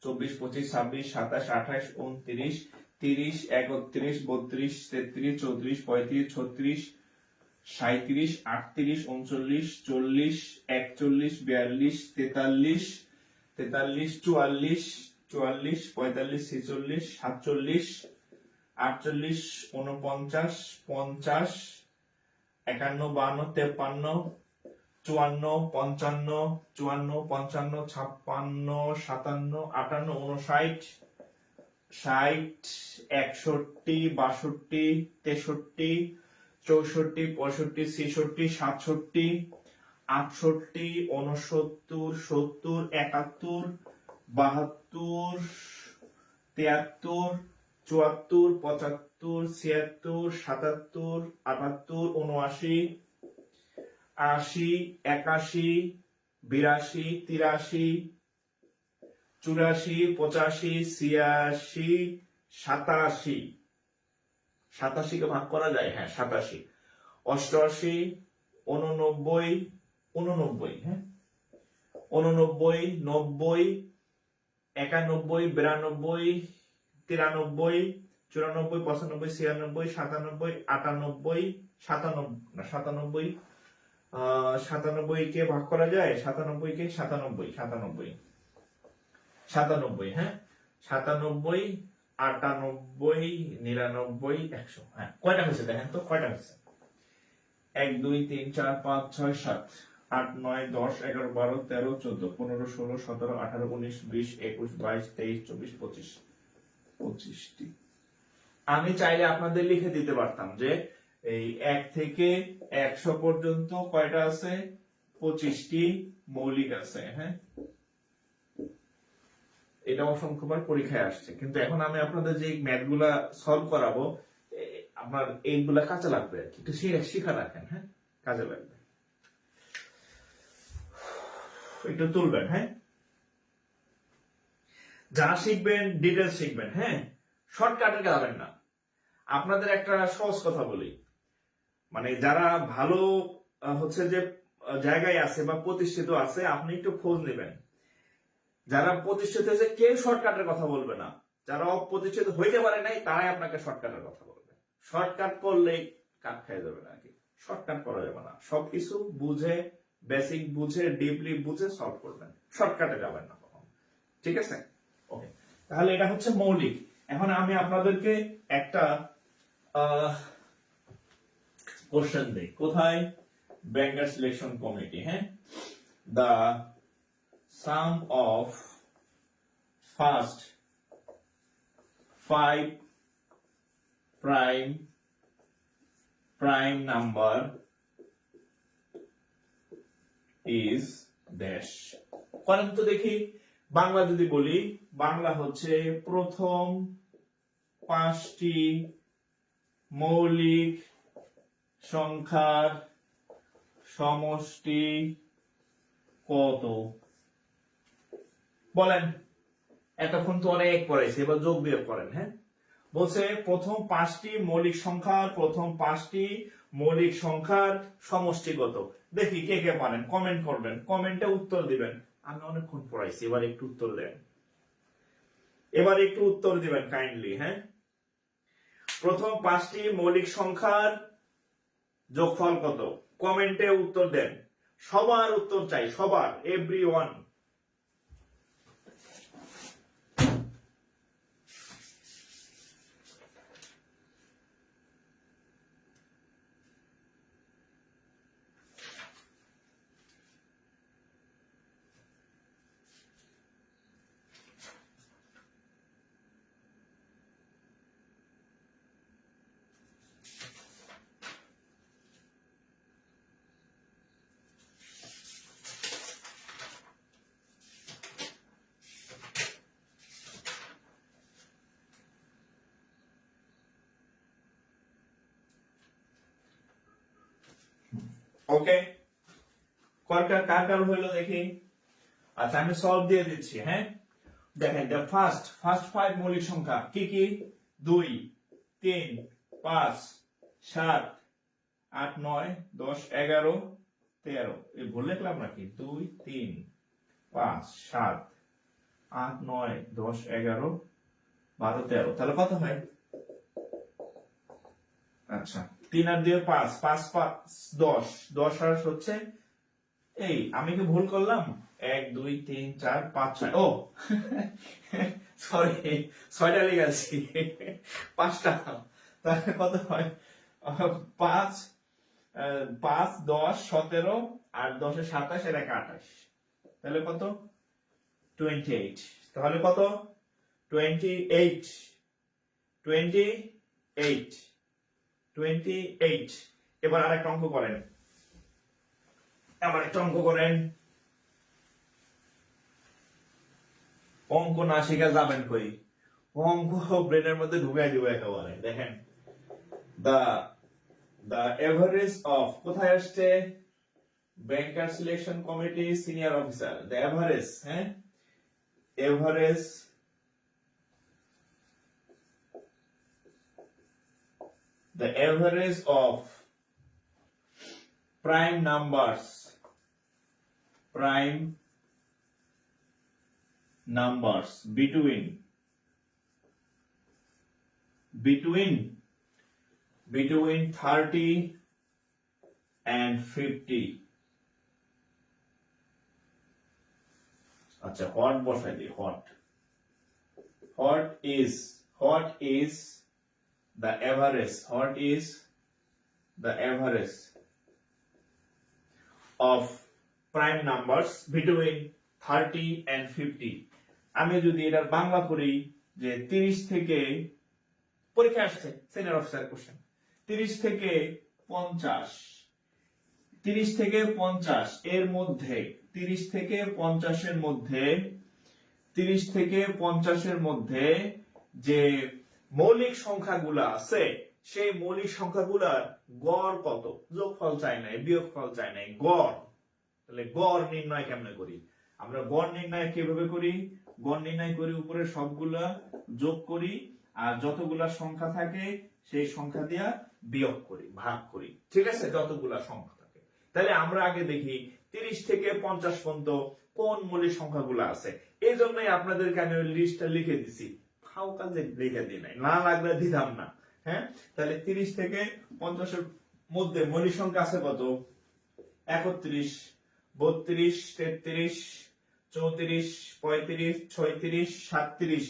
24 25 26 27 28 29 30 31 32 33 34 35 36 37 38 39 40 41 42 43 44 44 45 46 47 48 49 50 51 52 53 54 55 54 55 56 57 58 59 60 61 62 63 64 65 66 67 68 69 70 71 72 73 74 75 76 77 78 79 80 81 82 83 84 85 86 87 87 কে ভাগ করা যায়, হ্যাঁ 87 88 89 89, হ্যাঁ 89 90 91 92 93 94 95 96 97 98 97 97 কে ভাগ করা যায়, 97 কে 97 হ্যাঁ 97 98 99 100, হ্যাঁ। কয়টা হয়েছে দেখেন তো, কয়টা হয়েছে? 1 2 3 4 5 6 7 8 9 10 11 12 13 14 15 16 17 18 19 20 21 22 23 24 25 25টি। আমি চাইলে আপনাদের লিখে দিতে পারতাম যে এই 1 থেকে 100 পর্যন্ত কয়টা আছে, 25টি মৌলিক আছে। হ্যাঁ, এটা অসংখ্যবার পরীক্ষায় আসছে, কিন্তু এখন আমি আপনাদের যে ম্যাথগুলা সলভ করাবো আপনার এইগুলা কাজে লাগবে আর কি, একটু শিখা রাখেন। হ্যাঁ, কাজে লাগবে, একটু তুলবেন। হ্যাঁ, যা শিখবেন ডিটেলস শিখবেন। হ্যাঁ, শর্টকাটে যাবেন না। আপনাদের একটা সহজ কথা বলি, মানে যারা ভালো হচ্ছে যে জায়গায় আছে বা প্রতিষ্ঠিত আছে, আপনি একটু খোঁজ নেবেন। যারা প্রতিষ্ঠিত হয়েছে কেউ শর্টকাটের কথা বলবে না, যারা অপ্রতিষ্ঠিত হইতে পারে নাই তারাই আপনাকে শর্টকাটের কথা বলবে। শর্টকাট করলেই কাট খেয়ে যাবে না, শর্টকাট করা যাবে না। সবকিছু বুঝে, বেসিক বুঝে, ডিপলি বুঝে সলভ করবেন, শর্টকাটে যাবেন না কখন। ঠিক আছে, ওকে। তাহলে এটা হচ্ছে মৌলিক। এখন আমি আপনাদেরকে একটা কোশ্চেন দেই, কোথায়? ব্যাংকার সিলেকশন কমিটি। হ্যাঁ, the sum of first 5 prime number is dash। করেন তো দেখি। বাংলা যদি বলি, বাংলা হচ্ছে প্রথম 5টি মৌলিক সংখ্যার সমষ্টি কত? বলেন। এতক্ষণ তো অনেক পড়াইছে, এবার যোগ বিয়োগ করেন। হ্যাঁ, বলছে প্রথম 5টি মৌলিক সংখ্যার সমষ্টি কত? দেখি কে কে পারেন, কমেন্ট করবেন, কমেন্টে উত্তর দিবেন। আমি অনেকক্ষণ পড়াইছি, এবার একটু উত্তর দেন, কাইন্ডলি। হ্যাঁ, প্রথম 5টি মৌলিক সংখ্যার যোগফল কত? কমেন্টে উত্তর দেন, সবার উত্তর চাই, সবার, এভরিওয়ান। ওকে, কার কার হইলো দেখি। আচ্ছা, আমি সলভ দিয়ে দিচ্ছি। হ্যাঁ, দেখেন, দ্য ফার্স্ট 5 মৌলিক সংখ্যা কি কি? 2 3 5 7 8 9 10 11 13। এই ভুল লিখলাম নাকি? 2 3 5 7 8 9 10 11 12 13। তাহলে কত হয়? আচ্ছা, 3 আর 2 5, 5 5 10, 10 আর হচ্ছে, এই আমি কি ভুল করলাম? 1 2 3 4 5 6। ও সরি, 6টা লিখেছি, 5টা। তাহলে কত হয়? 5 5 10 17 আর 10 এ 27, এর 28। তাহলে কত? 28। তাহলে কত? 28 28 28। এবার আরেকটা অঙ্ক করেন, অঙ্ক না শিখে যাবেন কই? অঙ্ক ব্রেনের মধ্যে ঢুকাই দিব একেবারে। দেখেন, the average of, কোথায় আসছে? ব্যাংকার selection committee senior officer. the average, হ্যাঁ, the average of prime numbers between 30 and 50। আচ্ছা, হট বসাই দিই, hot is the average of prime numbers between 30 and 50। আমি যদি এটার বাংলা করি যে 30 থেকে, পরীক্ষা আসছে সিনিয়র অফিসার কোশ্চেন, 30 থেকে 50, 30 থেকে 50 এর মধ্যে, 30 থেকে 50 এর মধ্যে, 30 থেকে 50 এর মধ্যে যে মৌলিক সংখ্যাগুলো আছে সেই মৌলিক সংখ্যাগুলোর গড় কত? যোগফল চাই নাই, বিয়োগফল চাই নাই, গড়। তাহলে গড় নির্ণয় কেমনে করি? আমরা গড় নির্ণয় কিভাবে করি? গড় নির্ণয় করি উপরে সবগুলা যোগ করি, আর যতগুলা সংখ্যা থাকে সেই সংখ্যা দিয়া বিয়োগ করি, ভাগ করি। ঠিক আছে, যতগুলা সংখ্যা থাকে। তাহলে আমরা আগে দেখি 30 থেকে 50 পর্যন্ত কোন মৌলিক সংখ্যাগুলো আছে। এই জন্যই আপনাদেরকে আমি ওই লিস্টটা লিখে দিছি, ফাও কাজে লিখে দিই নাই, না লাগলে দিতাম না। হ্যাঁ, তাহলে 30 থেকে 50 এর মধ্যে মৌলিক সংখ্যা আছে কত? 31, 32, 33, 34, 35, 36, 37,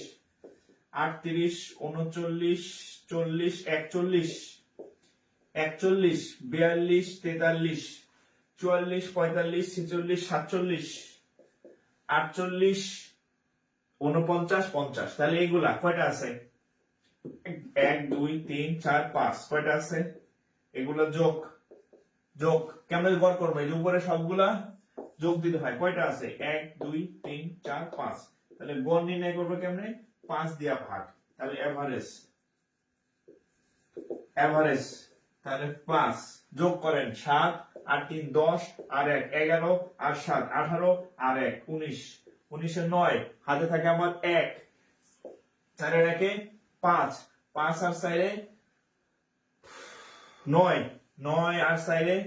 38, 39, 40, 41, 42, 43, 44, 45, 46, 47, 48, 49, 50। তাহলে এইগুলা কয়টা আছে? 1, 2, 3, 4, 5। কয়টা আছে? এগুলা যোগ। যোগ কেমন গড় করবো? এই উপরে সবগুলা যোগ দিতে হয়। কয়টা আছে? 1, 2, 3, 4, 5। তাহলে গড় নির্ণয় করবো কেমনে? 5 দিয়া ভাগ। তাহলে এভারেজ, এভারেজ। তাহলে 5 যোগ করেন, 7 আর 3 10 আর 1 11 আর 7 18 আর 1 19, 19 এর 9 হাতে থাকে আমার 1, 4 এর 1 5, 5 আর 4 9, 9 আর 4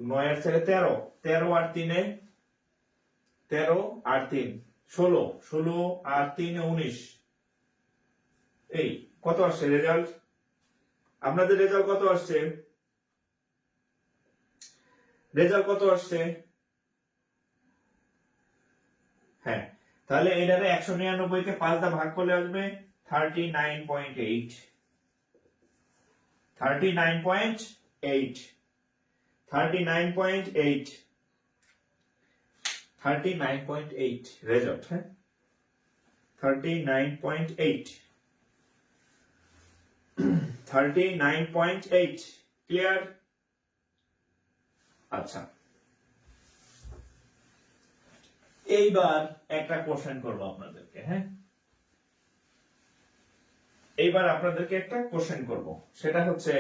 9 আর 4 13, 13 আর 3 13 আর 3 16, 16 আর 3 19। এই কত আসছে রেজাল্ট? আপনাদের রেজাল্ট কত আসছে? রেজাল্ট কত আসছে? হ্যাঁ, তাহলে এটারে 199 কে 5 দা ভাগ করলে আসবে 39.8, 39.8, 39.8, 39.8 রেজাল্ট। হ্যাঁ, 39.8, 39.8 ক্লিয়ার? আচ্ছা, এইবার একটা কোশ্চেন করব আপনাদেরকে। হ্যাঁ, এইবার আপনাদেরকে একটা কোশ্চেন করব, সেটা হচ্ছে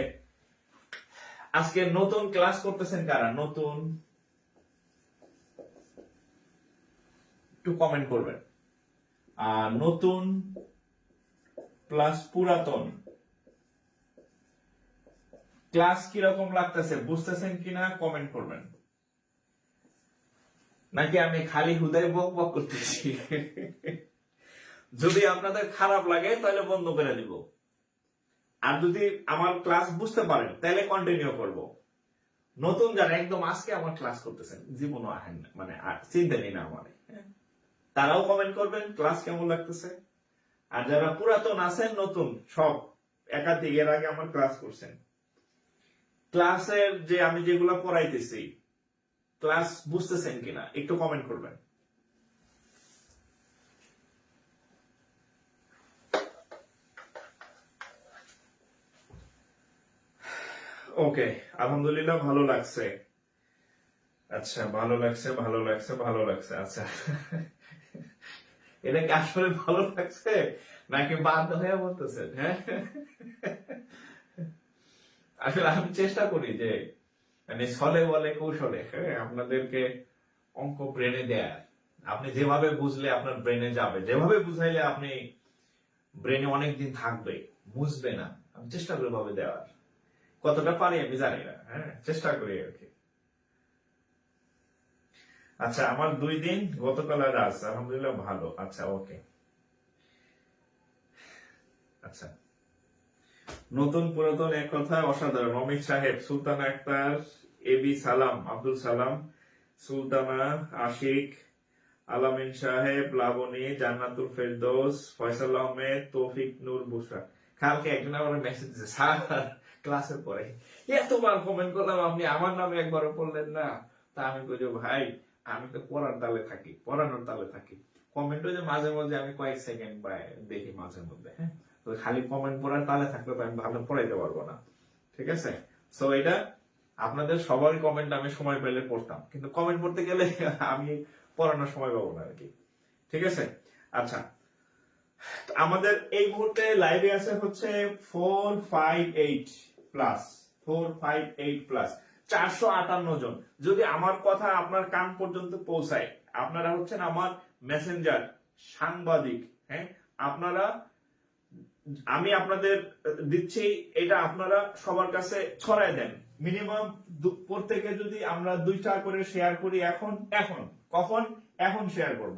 আজকে নতুন ক্লাস করতেছেন কারা? নতুন একটু কমেন্ট করবেন। আর নতুন প্লাস পুরাতন ক্লাস কিরকম লাগতেছে, বুঝতেছেন কিনা কমেন্ট করবেন। নাকি আমি খালি হুদাই বক বক করতেছি? যদি আপনাদের খারাপ লাগে তাহলে বন্ধ করে দিব, আর যদি আমার ক্লাস বুঝতে পারেন তাহলে কন্টিনিউ করব। নতুন যারা একদম আজকে আমার ক্লাস করতেছেন, জীবনও আহেন না, মানে চিন্তা নেই না আমার, তারাও কমেন্ট করবেন ক্লাস কেমন লাগতেছে। আর যারা পুরাতন আছেন, নতুন সব একাধিক এর আগে আমার ক্লাস করছেন, ক্লাসের যে আমি যেগুলো পড়াইতেছি ক্লাস বুঝতেছেন কিনা একটু কমেন্ট করবেন। ওকে, আলহামদুলিল্লাহ ভালো লাগছে। আচ্ছা, ভালো লাগছে, ভালো লাগছে, ভালো লাগছে। আচ্ছা, এটা কি আসলে ভালো লাগছে নাকি বাধ্য হয়ে বলতেছেন? হ্যাঁ, আসলে আমি চেষ্টা করি যে মানে ছলে বলে কৌশলে আপনাদেরকে অঙ্ক ব্রেনে দেয়ার। আপনি যেভাবে বুঝলে আপনার ব্রেনে যাবে, যেভাবে বুঝাইলে আপনি ব্রেনে অনেকদিন থাকবে, বুঝবে না, আমি চেষ্টা করি ভাবে দেওয়ার। কতটা পারি আমি জানি না, হ্যাঁ চেষ্টা করি আর কি। আচ্ছা, আমার 2 দিন গতকাল আর আজ আলহামদুলিল্লাহ ভালো। আচ্ছা, ওকে। আচ্ছা, নতুন পুরাতন এক কথা অসাধারণ। অমিত সাহেব, সুলতানা আক্তার, এবি সালাম, আব্দুল সালাম, সুলতানা, আশিক, আলামিন সাহেব, লাবণী, জান্নাতুল ফেরদৌস, ফয়সাল আহমেদ, তৌফিক নূর, বুশরা। কালকে একজন আমার মেসেজ দিয়েছে, স্যার ক্লাসের পরে এতবার কমেন্ট করলাম, আপনি আমার নামে একবারও পড়লেন না, তা আমি বলি ভাই আমি তো পড়ার তালে থাকি, পড়ানোর তালে থাকি। কমেন্টও যে মাঝে মাঝে আমি কয়েক সেকেন্ড বা দেখি মাঝে মধ্যে, হ্যাঁ। তো খালি কমেন্ট পড়ার তালে থাকলে তো আমি ভালো পড়াইতে পারবো না, ঠিক আছে। সো এটা আপনাদের সবারই কমেন্ট আমি সময় পেলে পড়তাম, কিন্তু কমেন্ট পড়তে গেলে আমি পড়ানোর সময় পাবো না আর কি, ঠিক আছে। আচ্ছা, তো আমাদের এই মুহূর্তে লাইভে আছে হচ্ছে 458 প্লাস, 458 প্লাস 458 জন। যদি আমার কথা আপনার কান পর্যন্ত পৌঁছায়, আপনারা হচ্ছেন আমার মেসেঞ্জার সাংবাদিক, হ্যাঁ। আপনারা, আমি আপনাদের দিচ্ছি, এটা আপনারা সবার কাছে ছড়ায় দেন। মিনিমাম প্রত্যেকে যদি আমরা 2টা করে শেয়ার করি, এখন এখন কখন এখন শেয়ার করব,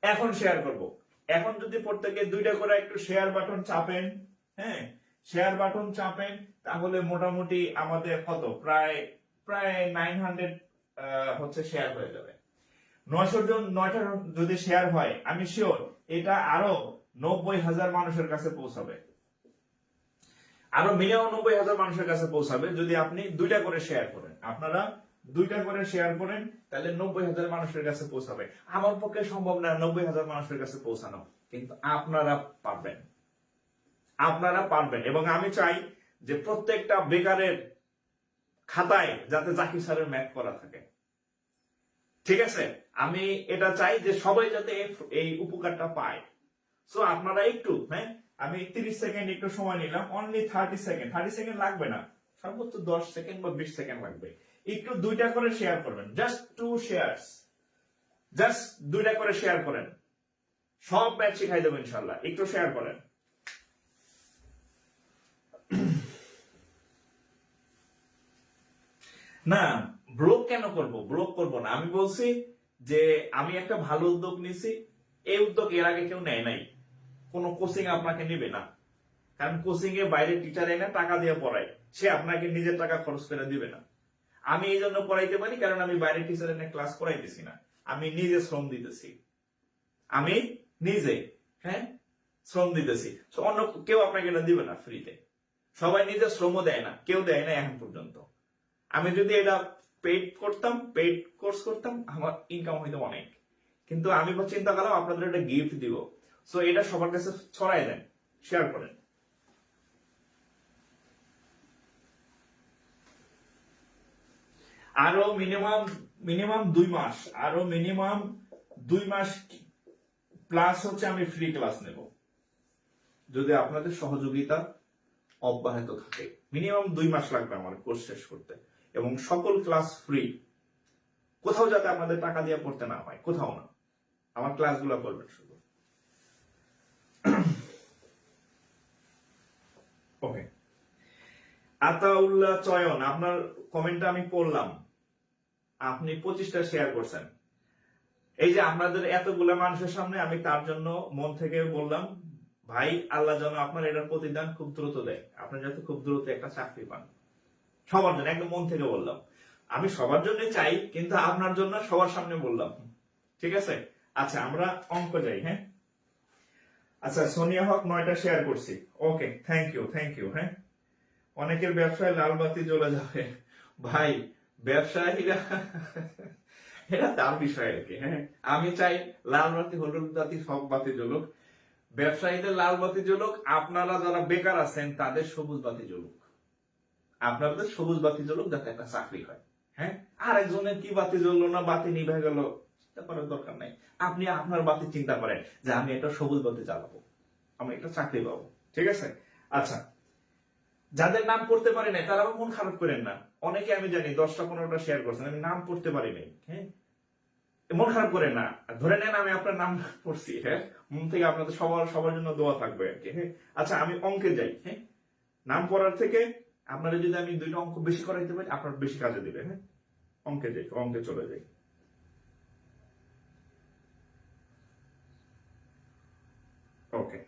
এখন শেয়ার করব। এখন যদি প্রত্যেকে 2টা করে একটু শেয়ার বাটন চাপেন, হ্যাঁ, শেয়ার বাটন চাপেন, তাহলে মোটামুটি আমাদের কত, প্রায় প্রায় 900 হচ্ছে শেয়ার হয়ে যাবে। 900 জন, 9টা যদি শেয়ার হয়, আমি শিওর এটা আরো 90,000 মানুষের কাছে পৌঁছাবে, আরো মিনিমাম 90,000 মানুষের কাছে পৌঁছাবে যদি আপনি 2টা করে শেয়ার করেন। আপনারা 2টা করে শেয়ার করেন, তাহলে 90,000 মানুষের কাছে পৌঁছাবে। আমার পক্ষে সম্ভব না 90,000 মানুষের কাছে পৌঁছানো, কিন্তু আপনারা পারবেন, আপনারা পারবেন। এবং আমি চাই যে প্রত্যেকটা বেকারের খাতায় যাতে জাকির স্যারের ম্যাথ করা থাকে, ঠিক আছে। আমি এটা চাই যে সবাই যাতে এই উপকারটা পায়। সো আপনারা একটু, হ্যাঁ, আমি 30 সেকেন্ড একটু সময় নিলাম, অনলি 30 সেকেন্ড, 30 সেকেন্ড লাগবে না, সর্বোচ্চ 10 সেকেন্ড বা 20 সেকেন্ড লাগবে। একটু 2টা করে শেয়ার করবেন, জাস্ট 2 শেয়ারস, জাস্ট 2টা করে শেয়ার করেন, সব ম্যাচ শিখাই দেবো ইনশাল্লাহ। একটু শেয়ার করেন। না, ব্লগ কেন করব, ব্লগ করব না। আমি বলছি যে আমি একটা ভালো উদ্যোগ নিছি, এই উদ্যোগ এর আগে কেউ নেয় নাই। কোনো কোচিং আপনাকে নিবে না, কারণ কোচিং এ বাইরে টিচার এনে টাকা দিয়ে পড়ায়, সে আপনাকে নিজের টাকা খরচ করে দিবে না। আমি এই জন্য পড়াইতে পারি কারণ আমি বাইরে টিচার এনে ক্লাস করাইতেছি না, আমি নিজে শ্রম দিতেছি, আমি নিজে, হ্যাঁ, শ্রম দিতেছি। অন্য কেউ আপনাকে এটা দিবে না ফ্রিতে, সবাই নিজে শ্রমও দেয় না, কেউ দেয় না এখন পর্যন্ত। আমি যদি এটা পেইড করতাম, পেইড কোর্স করতাম, আমার ইনকাম হইতো অনেক। কিন্তু আমি চিন্তা করলাম আপনাদের একটা গিফট দিব, সো এটা সবার কাছে ছড়াই দেন, শেয়ার করেন। আরো মিনিমাম 2 মাস, আরো মিনিমাম 2 মাস প্লাস হচ্ছে আমি ফ্রি ক্লাস নেব, যদি আপনাদের সহযোগিতা অব্যাহত থাকে। মিনিমাম 2 মাস লাগবে আমার কোর্স শেষ করতে, এবং সকল ক্লাস ফ্রি। কোথাও যাতে আপনাদের টাকা দিয়ে পড়তে না হয়, কোথাও না, আমার ক্লাসগুলো করবেন শুধু। ওকে, আতাউল্লাহ চয়ন, আপনার কমেন্টটা আমি পড়লাম, আপনি 25টা শেয়ার করছেন। এই যে আপনাদের এতগুলো মানুষের সামনে আমি তার জন্য মন থেকে বললাম, ভাই আল্লাহ যেন আপনার এটার প্রতিদান খুব দ্রুত দেয়, আপনি যাতে খুব দ্রুত একটা চাকরি পান। সবার জন্য একদম মন থেকে বললাম, আমি সবার জন্য চাই, কিন্তু আপনার জন্য সবার সামনে বললাম, ঠিক আছে। আচ্ছা, আমরা অঙ্ক যাই, হ্যাঁ। আচ্ছা, সোনিয়া হক 9টা শেয়ার করছি, ওকে, থ্যাংক ইউ, হ্যাঁ। অনেকের ব্যবসায় লাল বাতি জ্বলে যাবে, ভাই ব্যবসায়ীরা এটা তার বিষয় আর কি, হ্যাঁ। আমি চাই লাল বাতি, হলুদ বাতি, সব বাতি জ্বলুক, ব্যবসায়ীদের লাল বাতি জ্বলুক, আপনারা যারা বেকার আছেন তাদের সবুজ বাতি জ্বলুক, আপনাদের সবুজ বাতি জ্বলুক, যাতে একটা চাকরি হয়, হ্যাঁ। আর একজনের কি বাতি জ্বললো না, বাতি নিভে গেল, চিন্তা করার দরকার নাই। আপনি আপনার বাতি চিন্তা করেন যে আমি একটা সবুজ বাতি জ্বালাবো, আমি একটা চাকরি পাবো, ঠিক আছে। আচ্ছা, যাদের নাম পড়তে পারি নাই তারা মন খারাপ করেন না। অনেকে আমি জানি 10টা 15টা শেয়ার করছেন, আমি নাম পড়তে পারি নাই, হ্যাঁ, মন খারাপ করেন না। ধরে নেন আমি আপনার নাম পড়ছি, হ্যাঁ, মন থেকে আপনাদের সবার জন্য দোয়া থাকবে আর কি, হ্যাঁ। আচ্ছা, আমি অঙ্কে যাই, হ্যাঁ। নাম পড়ার থেকে আপনারা যদি আমি 2টা অঙ্ক বেশি করাইতে পারি, আপনার বেশি কাজে দিবে, হ্যাঁ। অঙ্কে যাই, অঙ্কে চলে যাই। ওকে,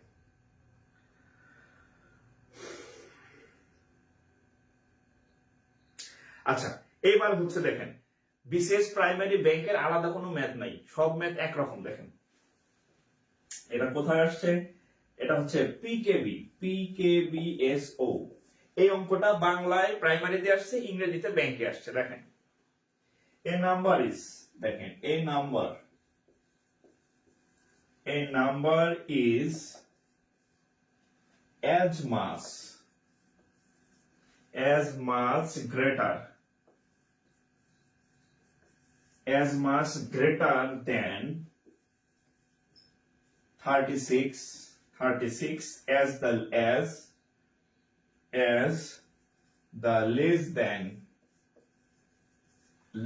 আচ্ছা, এইবার হচ্ছে দেখেন, বিসিএস প্রাইমারি ব্যাংকের আলাদা কোনো ম্যাথ নাই, সব ম্যাথ একরকম। দেখেন এটা কোথায় আসছে, এটা হচ্ছে পিকেবিএসও। এই অঙ্কটা বাংলায় প্রাইমারিতে আসছে, ইংরেজিতে ব্যাংকে আসছে। দেখেন A number is, দেখেন, a number is as much greater than 36 as the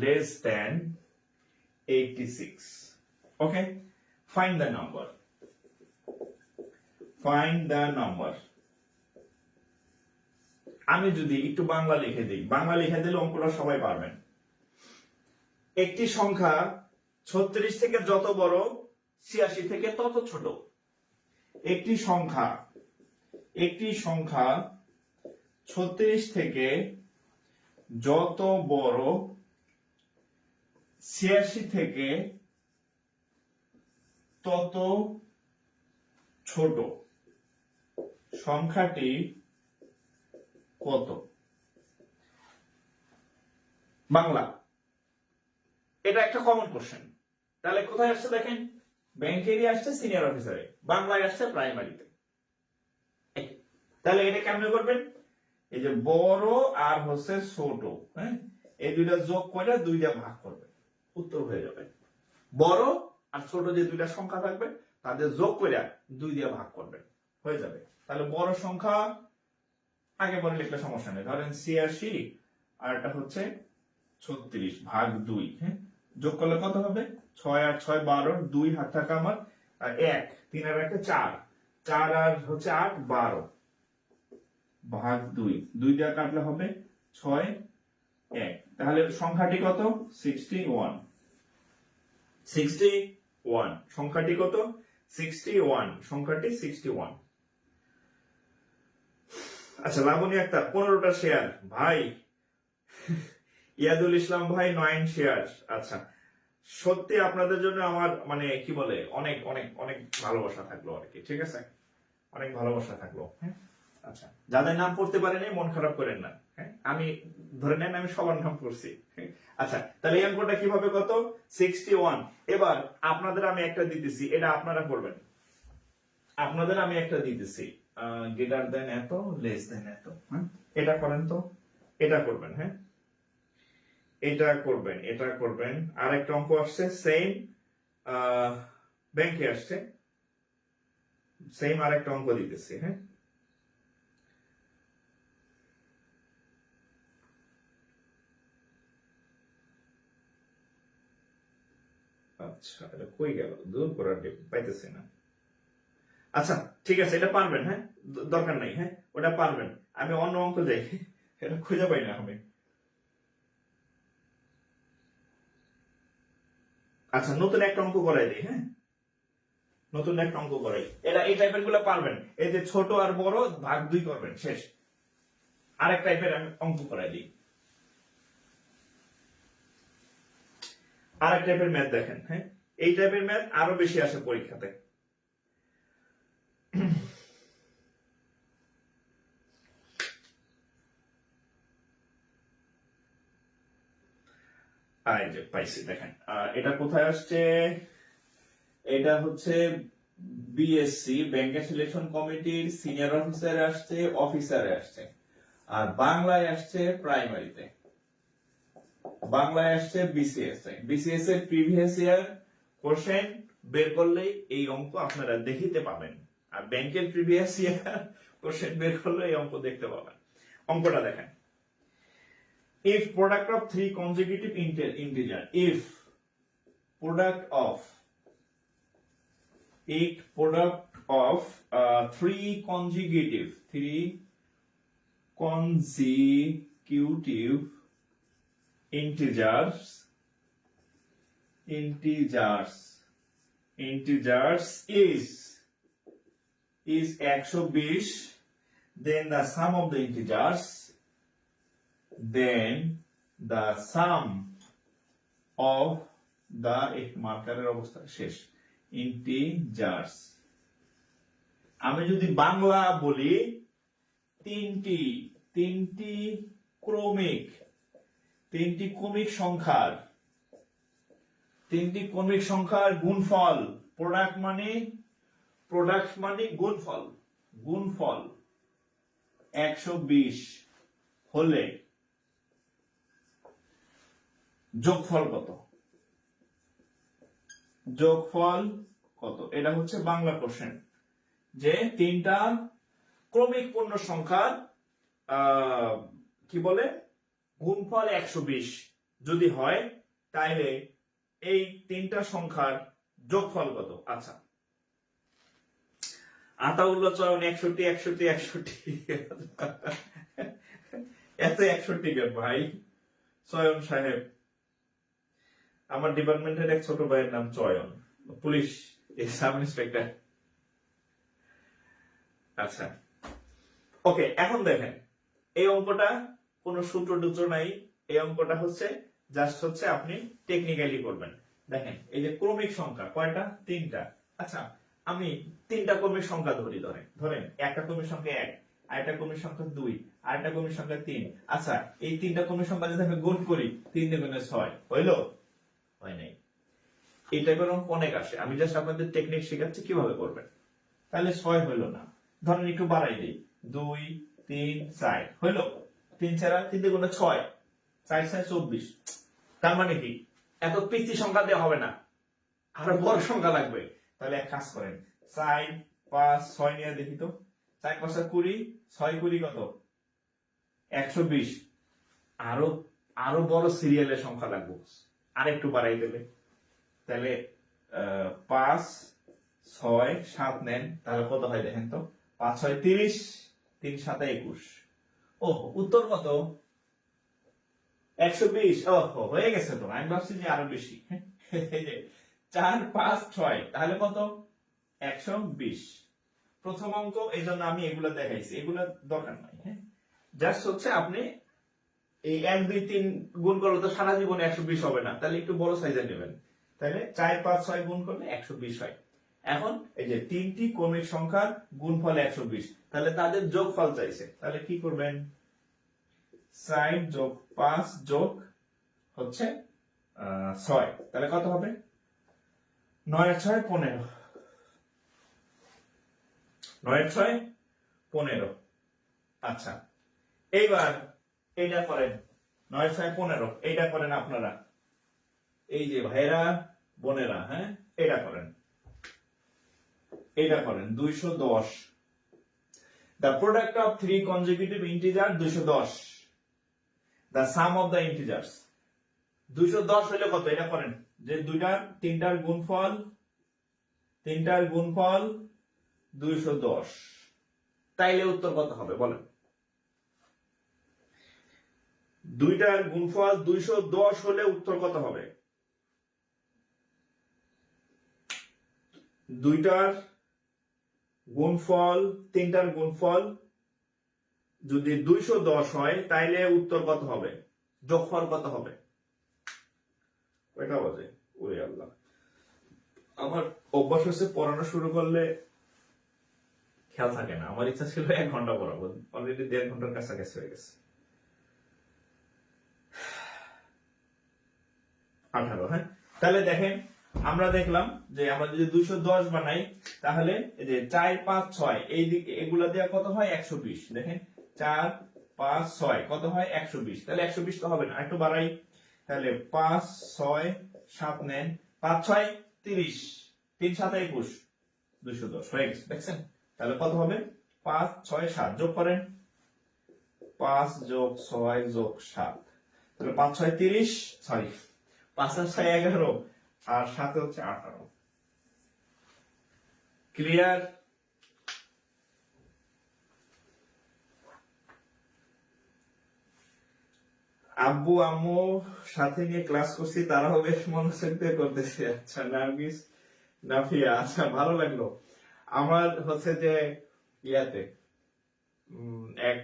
less than 86. Okay, find the number. আমি যদি একটু বাংলা লিখে দিই, বাংলা লিখে দিলে অঙ্কটা সবাই পারবেন। একটি সংখ্যা 36 থেকে যত বড় 86 থেকে তত ছোট। একটি সংখ্যা 36 থেকে যত বড় 86 থেকে তত ছোট, সংখ্যাটি কত? বাংলা, এটা একটা কমন কোশ্চেন। তাহলে কোথায় আসছে দেখেন, ব্যাংকেরই আসছে সিনিয়র অফিসারে, বাংলায় আসছে প্রাইমারিতে। তাহলে এটা কেমনে করবেন? এই যে বড় আর হচ্ছে ছোট, হ্যাঁ, এই দুইটা যোগ করে 2 দিয়ে ভাগ করবেন, উত্তর হয়ে যাবে। বড় আর ছোট যে দুইটা সংখ্যা থাকবে তাদের যোগ করে 2 দিয়ে ভাগ করবেন, হয়ে যাবে। তাহলে বড় সংখ্যা আগে পরে লিখলে সমস্যা নেই, ধরেন 86 আর এটা হচ্ছে 36 ভাগ 2, হ্যাঁ, যোগ করলে কত হবে? 6 আর 6 12, 2 হাত থাকা আমার, আর 1 3 আর 1 4, 4 আর হচ্ছে 8 12 ভাগ 2 দিয়ে কাটলে হবে 6 1। তাহলে সংখ্যাটি কত? 61। সংখ্যাটি কত? 61, সংখ্যাটি 61। আচ্ছা, লাবণী আক্তার 15টা শেয়ার ভাই, ইয়াদুল ইসলাম ভাই 9 শেয়ার। আচ্ছা, সত্যি আপনাদের জন্য আমার মানে কি বলে অনেক অনেক অনেক ভালোবাসা থাকলো আর কি, ঠিক আছে, অনেক ভালোবাসা থাকলো। হ্যাঁ, আচ্ছা, যাদের নাম পড়তে পারেনি মন খারাপ করেন না, হ্যাঁ, আমি ধরে নেন আমি সবার নাম পড়ছি। আচ্ছা, তাহলে এই অঙ্কটা কিভাবে কত? 61। এবার আপনাদের আমি একটা দিতেছি, এটা আপনারা করবেন। আপনাদের আমি একটা দিতেছি, গ্রেটার দেন এত, লেস দেন এত, হ্যাঁ, এটা করেন তো, এটা করবেন, হ্যাঁ, এটা করবেন। আর একটা অঙ্ক আসছে সেম, ব্যাংকে আসছে সেম, আর একটা অঙ্ক দিতেছি, হ্যাঁ। আচ্ছা, এটা কই গেল? দূর করার পাইতেছি না। আচ্ছা, ঠিক আছে, এটা পারবেন, হ্যাঁ, দরকার নাই, হ্যাঁ, ওটা পারবেন। আমি অন্য অঙ্ক যাই, এটা খুঁজে পাই না আমি। আচ্ছা, নতুন একটা অঙ্ক করাই দিই, হ্যাঁ, নতুন একটা অঙ্ক করাই। এটা এই টাইপের গুলো পারবেন, এই যে ছোট আর বড় ভাগ 2 করবেন, শেষ। আরেক টাইপের আমি অঙ্ক করাই দিই, আরেক টাইপের ম্যাথ দেখেন, হ্যাঁ, এই টাইপের ম্যাথ আরো বেশি আসে পরীক্ষাতে। এই যে পাইছি, দেখেন, এটা কোথায় আসছে? এটা হচ্ছে বিএসসি ব্যাংকের সিলেকশন কমিটির সিনিয়র অফিসারে আসছে, অফিসারে আসছে, আর বাংলায় আসছে প্রাইমারিতে, বাংলায় আসছে বিসিএস এর প্রিভিয়াস ইয়ার কোশ্চেন বের করলেই এই অঙ্ক আপনারা দেখিতে পাবেন, আর ব্যাংকের প্রিভিয়াস ইয়ার কোশ্চেন বের করলে এই অঙ্ক দেখতে পাবেন। অঙ্কটা দেখেন, if product of 3 consecutive integer, if product of 3 consecutive integers is 120, then the sum of the integers, then the sum of the মার্কারের অবস্থা শেষ, integers। আমি যদি বাংলা বলি, তিনটি ক্রমিক সংখ্যার তিনটি ক্রমিক সংখ্যার গুণফল, প্রোডাক্ট মানে গুণফল, গুণফল 120 হলে যোগফল কত? যোগফল কত? এটা হচ্ছে বাংলা কোশ্চেন, যে তিনটা ক্রমিক পূর্ণ সংখ্যার কি বলে গুণফল 120 যদি হয়, তাইলে এই তিনটা সংখ্যার যোগফল কত? আচ্ছা, আতাউল্লাহ চয়ন 61 61 61 এত 61 কেন ভাই? চয়ন সাহেব, আমার ডিপার্টমেন্টের এক ছোট ভাইয়ের নাম চয়ন, পুলিশ সাব ইন্সপেক্টর। আচ্ছা, ওকে, এখন দেখেন এই অঙ্কটা কোনো সূত্র টুত্র নাই, এই অঙ্কটা হচ্ছে জাস্ট হচ্ছে আপনি টেকনিক্যালি করবেন। দেখেন এই যে ক্রমিক সংখ্যা কয়টা? তিনটা। আচ্ছা, আমি তিনটা ক্রমিক সংখ্যা ধরি, ধরেন একটা ক্রমিক সংখ্যা 1, আরেকটা ক্রমিক সংখ্যা 2, আরেকটা ক্রমিক সংখ্যা 3। আচ্ছা, এই তিনটা ক্রমিক সংখ্যা যদি আমি গুণ করি, 3 দুগুণে 6 হইলো? হয় নাই। এই টাইপের অঙ্ক অনেক আসে, আমি জাস্ট আপনাদের টেকনিক শেখাচ্ছি কিভাবে করবেন। তাহলে 6 হইলো না, ধরেন একটু বাড়াই দিই, 2 3 4 হইলো? 3 ছাড়া 3 দুগুণে 6, 4 6 24। তার মানে কি এত পিচ্ছি সংখ্যা দেওয়া হবে না, আরো বড় সংখ্যা লাগবে। তাহলে এক কাজ করেন, 4 5 6 নিয়ে দেখি তো, 4 5 20, 6 20 কত? 120। আরো বড় সিরিয়ালের সংখ্যা লাগবে, আর একটু বাড়াই দেবে। তাহলে 5 6 7 নেন, তাহলে কত হয় দেখেন তো? 5 6 30, 3 7 21। ও, উত্তর কত? 120। ও হয়ে গেছে তো, আমি ভাবছি যে আরো বেশি। 4 5 6, তাহলে কত? 120। প্রথম অঙ্ক, এই জন্য আমি এগুলো দেখাইছি, এগুলো দরকার নাই। হ্যাঁ, জাস্ট হচ্ছে আপনি এই 1 2 3 গুণ করলে তো সারা জীবনে 120 হবে না, তাহলে একটু বড় সাইজের নেবেন। তাহলে 4 5 6 গুণ করলে 120 হয়। এখন এই যে তিনটি ক্রমিক সংখ্যার গুণফল 120, তাহলে তাদের যোগফল চাইছে, তাহলে কি করবেন? 4 যোগ 5 যোগ হচ্ছে 6, তাহলে কত হবে? 9 6 15। 9 6 15। আচ্ছা, এইবার এইটা করেন, 9 6 15, এইটা করেন আপনারা, এই যে ভাইরা বোনেরা, হ্যাঁ, এটা করেন, এটা করেন 210। The product of 3 consecutive integers 210, the sum of the integers 210 হলে কত? এটা করেন, যে তিনটার গুণফল 210, তাইলে উত্তর কত হবে বলেন? দুইটার গুণফল 210 হলে উত্তর কত হবে? দুইটার গুণফল, তিনটার গুণফল যদি 210 হয়, তাইলে উত্তর কত হবে? যোগফল কত হবে? কয়টা বাজে? ওরে আল্লাহ, আমার অভ্যাস হচ্ছে পড়ানো শুরু করলে খেয়াল থাকে না। আমার ইচ্ছা ছিল 1 ঘন্টা পড়াবো, অলরেডি 1.5 ঘন্টার কাছাকাছি হয়ে গেছে। 18। হ্যাঁ, তাহলে দেখেন আমরা দেখলাম যে আমরা যদি 210 বানাই, তাহলে এই যে 4 5 6 এই দিকে এগুলা দেওয়া কত হয়? 120। দেখেন 4 5 6 কত হয়? 120। তাহলে 120 তো হবে না, একটু বাড়াই, তাহলে 5 6 7 নেন, 5 6 30, 3 7 21, 210 হয়ে গেছে। দেখছেন? তাহলে কত হবে? 5 6 7 যোগ করেন, 5 যোগ 6 যোগ 7, তাহলে 5 6 30, সরি 5 6 11, আর 7 হচ্ছে 18। ক্লিয়ার? আব্বু আম্মু সাথে নিয়ে ক্লাস করছি, তারাও বেশ মনোযোগ দিয়ে করতেছে। আচ্ছা, নার্গিস নাফিয়া, আচ্ছা ভালো লাগলো। আমার হচ্ছে যে ইয়াতে এক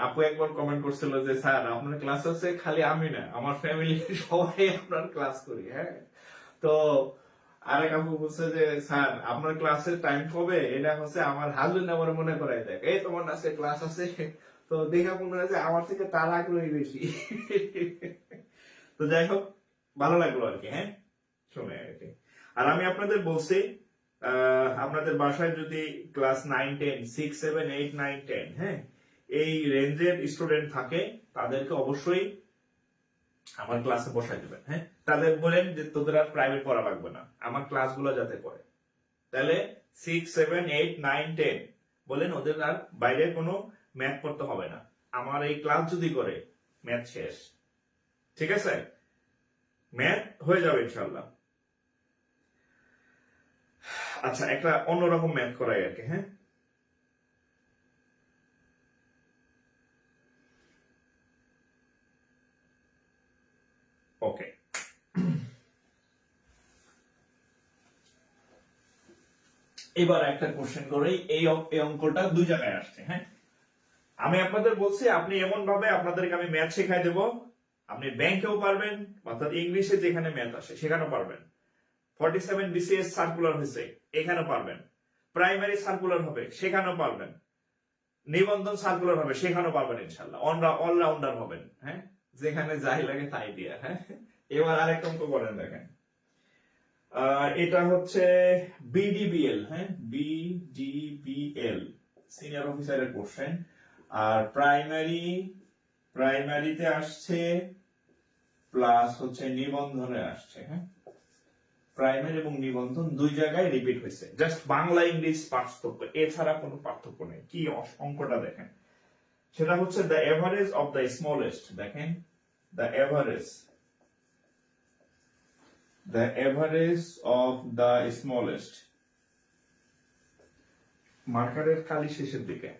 আপু একবার কমেন্ট করছিল যে স্যার আপনার ক্লাস হচ্ছে খালি আমি না, আমার ফ্যামিলি সবাই আপনার ক্লাস করি। হ্যাঁ, তো আরেক আপু বলছে যে স্যার আপনার ক্লাসের টাইম কবে? এটা হচ্ছে আমার হাজবেন্ড আমার মনে করাই দেয়, এই তোমার আজকে ক্লাস আছে। তো দেখা মনে হয় যে আমার থেকে তার আগ্রহী বেশি। তো যাই হোক, ভালো লাগলো আর কি। হ্যাঁ, চলে আর কি। আর আমি আপনাদের বলছি আপনাদের বাসায় যদি ক্লাস 9, 10, 6, 7, 8, 9, 10 হ্যাঁ এই রেঞ্জের স্টুডেন্ট থাকে তাদেরকে অবশ্যই আমার ক্লাসে বসাই দেবেন। হ্যাঁ, তাদের বলেন যে তোদের আর প্রাইভেট পড়া লাগবে না, আমার ক্লাসগুলো যাতে করে। তাহলে 6, 7, 8, 9, 10 বলেন ওদের আর বাইরে কোনো ম্যাথ পড়তে হবে না, আমার এই ক্লাস যদি করে ম্যাথ শেষ। ঠিক আছে, ম্যাথ হয়ে যাবে ইনশাল্লাহ। আচ্ছা, একটা অন্যরকম ম্যাথ করাই আর কি। হ্যাঁ, ওকে। এবার একটা কোশ্চেন করেই, এই অঙ্কটা দুই জায়গায় আসছে। হ্যাঁ, আমি আপনাদের বলছি আপনি এমন ভাবে আপনাদেরকে আমি ম্যাথ শেখাই দেব, আপনি ব্যাংকেও পারবেন, অর্থাৎ ইংলিশে যেখানে ম্যাথ আসে সেখানেও পারবেন। 47 BCS সার্কুলার হয়েছে, এখানেও পারবেন। প্রাইমারি সার্কুলার হবে, সেখানেও পারবেন। নিবন্ধন সার্কুলার হবে, সেখানেও পারবেন ইনশাল্লাহ। অলরাউন্ডার হবেন। হ্যাঁ, যেখানে যাই লাগে তাই দিয়া। হ্যাঁ, এবার আরেকটা অঙ্ক করেন, দেখেন। এটা হচ্ছে বিডিবিএল। হ্যাঁ, বিডিবিএল সিনিয়র অফিসারের কোশ্চেন। আর প্রাইমারিতে আসছে প্লাস হচ্ছে নিবন্ধনে আসছে। হ্যাঁ, প্রাইমারি এবং নিবন্ধন দুই জায়গায় রিপিট হয়েছে, জাস্ট বাংলা ইংলিশ পার্থক্য, এছাড়া কোনো পার্থক্য নেই। কি অঙ্কটা দেখেন, সেটা হচ্ছে the average of the smallest. দেখেন, the average of the smallest. মার্কারের খালি শেষের দিকে।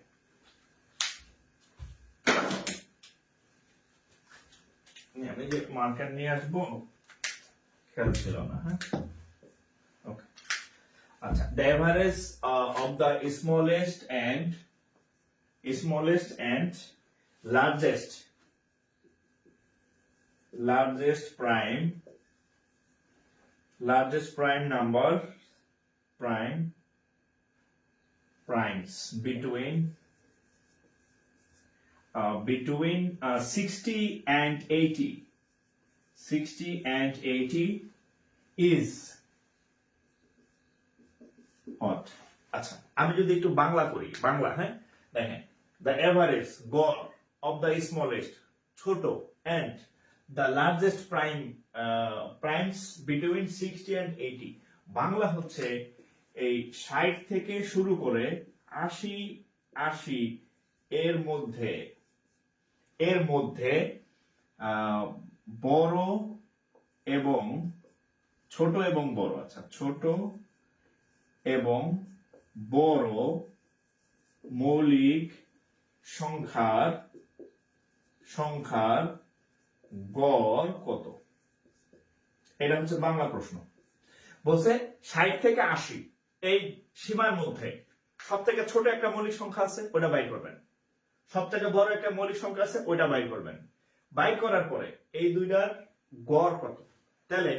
আমি যে মার্কার নিয়ে আসবো খেয়াল ছিল না। হ্যাঁ, ওকে। আচ্ছা, the average of the smallest and largest prime number primes between 60 and 80 is what? আচ্ছা, আমি যদি একটু বাংলা করি, বাংলা। হ্যাঁ, দেখেন, the average গড় of the smallest ছোট and the largest primes between 60 and 80। Bangla হচ্ছে এই 60 থেকে শুরু করে 80 এর মধ্যে বড় এবং ছোট এবং বড়। আচ্ছা, ছোট এবং বড় মৌলিক সংখ্যার গড় কত? এটা হচ্ছে বাংলা প্রশ্ন। বলছে 60 থেকে 80 এই সীমার মধ্যে সব থেকে ছোট একটা মৌলিক সংখ্যা আছে, ওটা বাইর করবেন। সব থেকে বড় একটা মৌলিক সংখ্যা আছে, ওইটা বাইর করবেন। বাইর করার পরে এই দুইটার গড় কত? তাহলে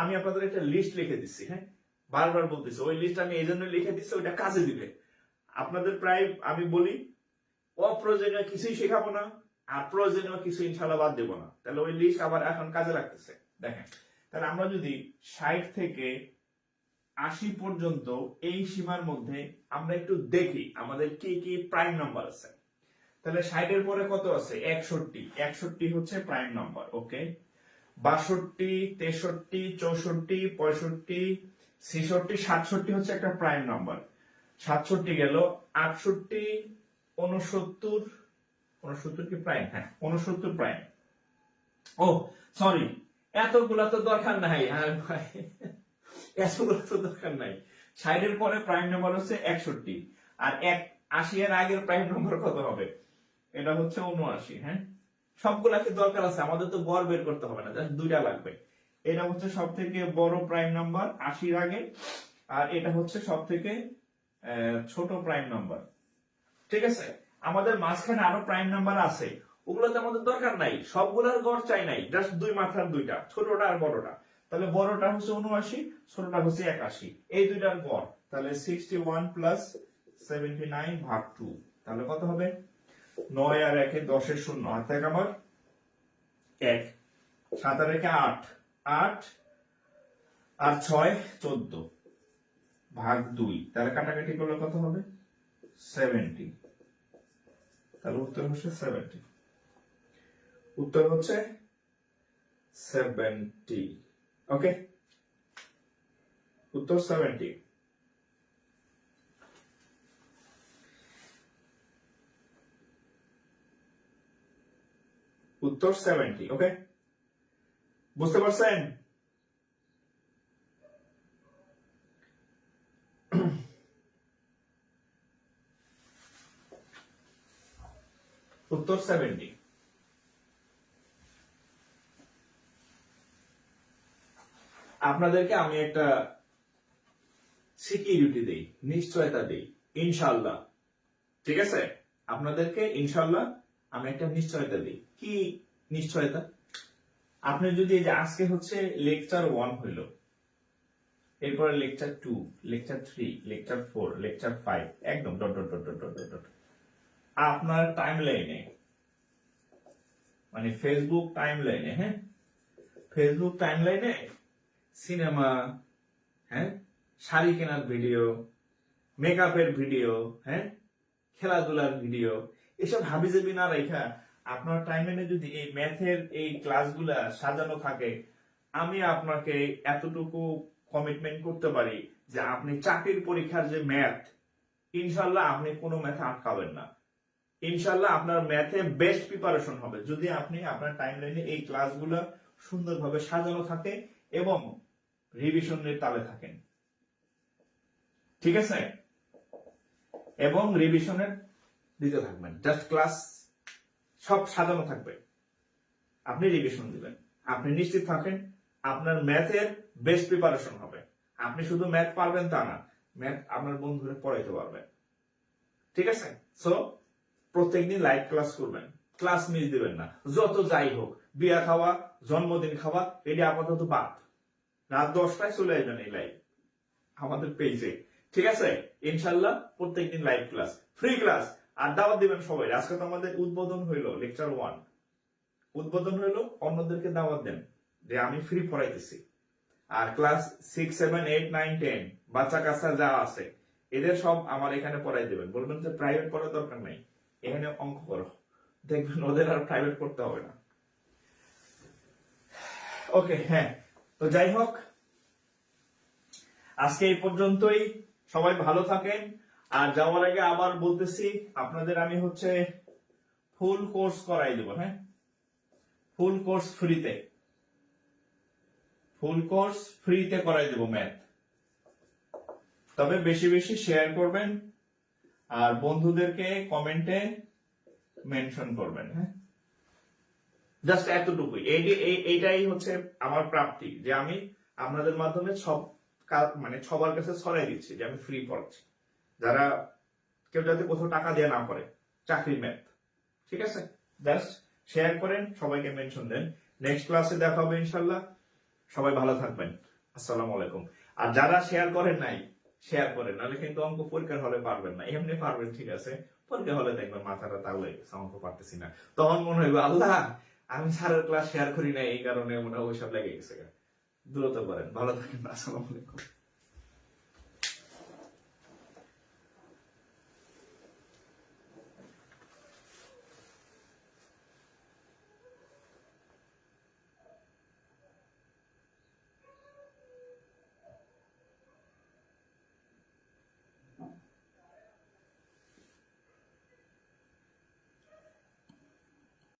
আমি আপনাদের একটা লিস্ট লিখে দিচ্ছি। হ্যাঁ, বারবার বলতেছি, ওই লিস্ট আমি এই জন্য লিখে দিচ্ছি, ওইটা কাজে দিবে আপনাদের। প্রায় আমি বলি অপ্রয়োজনীয় কিছুই শেখাবো না, আর প্রয়োজনীয় কিছু ইনশাল্লাহ বাদ দেবো না। তাহলে ওই লিস্ট আবার এখন কাজে লাগতেছে। দেখেন, তাহলে আমরা যদি 60 থেকে 80 পর্যন্ত এই সীমার মধ্যে আমরা একটু দেখি আমাদের কি কি প্রাইম নাম্বার আছে। তাহলে 60 এর পরে কত আছে? 61 হচ্ছে প্রাইম নাম্বার। ওকে, 62, 63, 64, 65, 66, 67 হচ্ছে একটা প্রাইম নাম্বার। 67 গেল, 68, 69 কি প্রাইম? হ্যাঁ, 69 প্রাইম। ও সরি, এতগুলা তো দরকার নাই। এতগুলো তো দরকার নাই। 60 এর পরে প্রাইম নাম্বার হচ্ছে 61, আর 80 এর আগের প্রাইম নাম্বার কত হবে? এটা হচ্ছে 79। হ্যাঁ, সবগুলাকে দরকার আছে, আমাদের তো গড় বের করতে হবে না, জাস্ট দুইটা লাগবে। এটা হচ্ছে সব থেকে বড় প্রাইম নাম্বার 80 এর আগে, আর এটা হচ্ছে সব থেকে ছোট প্রাইম নাম্বার। ঠিক আছে, আমাদের মাঝখানে আরো প্রাইম নাম্বার আছে, ওগুলোতে আমাদের দরকার নাই, সবগুলার গড় চাই নাই, জাস্ট দুই মাথার দুইটা, ছোটটা আর বড়টা। তাহলে বড়টা হচ্ছে 79, ছোটটা হচ্ছে 81, এই দুইটার গড়। তাহলে 61 প্লাস 79 ভাগ 2, তাহলে কত হবে? 9 আর 1 10 এর 0, হাত থেকে আমার 1, 7 আর 1 8, আর 6 14 ভাগ 2, তাহলে কাটাকাটি করলে কত হবে? 70। তাহলে উত্তর হচ্ছে 70। উত্তর হচ্ছে 70। ওকে, উত্তর 70। উত্তর 70। ওকে, বুঝতে পারছেন? উত্তর 70। আপনাদেরকে আমি একটা সিকিউরিটি দেই, নিশ্চয়তা দেই, ইনশাআল্লাহ। ঠিক আছে, আপনাদেরকে ইনশাআল্লাহ আমি একটা নিশ্চয়তা দিই। কি নিশ্চয়তা? আপনি যদি এই যে আজকে হচ্ছে লেকচার 1 হইল, এরপরে লেকচার 2, লেকচার 3, লেকচার 4, লেকচার 5, একদম dot dot dot dot dot dot আপনার টাইম লাইনে, মানে ফেসবুক টাইম লাইনে, হ্যাঁ, ফেসবুক টাইম লাইনে সিনেমা, হ্যাঁ, শাড়ি কেনার ভিডিও, মেকআপের ভিডিও, হ্যাঁ, খেলাধুলার ভিডিও, এসব হাবিজাবি না রেখা আপনার টাইমলাইনে যদি এই ম্যাথের এই ক্লাসগুলা সাজানো থাকে, আমি আপনাকে এতটুকু কমিটমেন্ট করতে পারি যে আপনি চাকরির পরীক্ষার যে ম্যাথ, ইনশাল্লাহ আপনি কোনো ম্যাথে আটকাবেন না। ইনশাল্লাহ আপনার ম্যাথে বেস্ট প্রিপারেশন হবে যদি আপনি আপনার টাইমলাইনে এই ক্লাসগুলো সুন্দরভাবে সাজানো থাকে এবং রিভিশনের তালে থাকেন। ঠিক আছে, এবং রিভিশনের দিতে থাকবেন। জাস্ট ক্লাস সব সাজানো থাকবে, আপনি রিভিশন দিবেন। আপনি নিশ্চিত থাকেন আপনার ম্যাথের বেস্ট প্রিপারেশন হবে। আপনি শুধু ম্যাথ পারবেন তা না, ম্যাথ আপনার বন্ধুরা পড়াইতে পারবেন। ঠিক আছে, সো প্রত্যেকদিন লাইভ ক্লাস করবেন, ক্লাস মিস দিবেন না। যত যাই হোক, বিয়া খাওয়া, জন্মদিন খাওয়া, এটা আপাতত বাদ। রাত 10টায় চলে আসবেন এই লাইভ আমাদের পেজে। ঠিক আছে, ইনশাল্লাহ প্রত্যেকদিন লাইভ ক্লাস, ফ্রি ক্লাস, আর দাওয়াত দিবেন সবাই। আজকে তো আমাদের উদ্বোধন হইলো লেকচার 1, উদ্বোধন হইলো, অন্যদেরকে দাওয়াত দেন যে আমি ফ্রি পড়াইতেছি। আর ক্লাস 6, 7, 8, 9, 10 বাচ্চা কাচ্চা যা আছে এদের সব আমার এখানে পড়াই দেবেন। বলবেন যে প্রাইভেট পড়ার দরকার নাই, এখানে অঙ্ক করো, দেখবেন ওদের আর প্রাইভেট করতে হবে না। ওকে, হ্যাঁ, তো যাই হোক, আজকে এই পর্যন্তই। সবাই ভালো থাকেন। আর যাওয়ার আগে আবার বলতেছি, আপনাদের আমি হচ্ছে ফুল কোর্স করাই দেব। হ্যাঁ, ফুল কোর্স ফ্রিতে, ফুল কোর্স ফ্রিতে করাই দেব ম্যাথ। তবে বেশি বেশি শেয়ার করবেন আর বন্ধুদেরকে কমেন্টে মেনশন করবেন। হ্যাঁ, জাস্ট এতটুকুই। এইটাই হচ্ছে আমার প্রাপ্তি, যে আমি আপনাদের মাধ্যমে সব মানে সবার কাছে ছড়াই দিচ্ছি যে আমি ফ্রি পড়াচ্ছি, যারা কেউ যাতে কোথাও টাকা দিয়ে না পড়ে চাকরির ম্যাথ। ঠিক আছে, জাস্ট শেয়ার করেন, সবাইকে মেনশন দেন। নেক্সট ক্লাসে দেখা হবে ইনশাল্লাহ। সবাই ভালো থাকবেন। আসসালামু আলাইকুম। আর যারা শেয়ার করেন নাই, শেয়ার করেন, নাহলে কিন্তু অঙ্ক পরীক্ষার হলে পারবেন না। এমনি পারবেন, ঠিক আছে, পরীক্ষা হলে দেখবেন মাথাটা তাল হয়ে গেছে, অঙ্ক পারতেছি না, তখন মনে হইবে আল্লাহ আমি স্যারের ক্লাস শেয়ার করি না, এই কারণে মনে হয় ওইসব লেগে গেছে। দ্রুত করেন। ভালো থাকেন। আসসালামু আলাইকুম।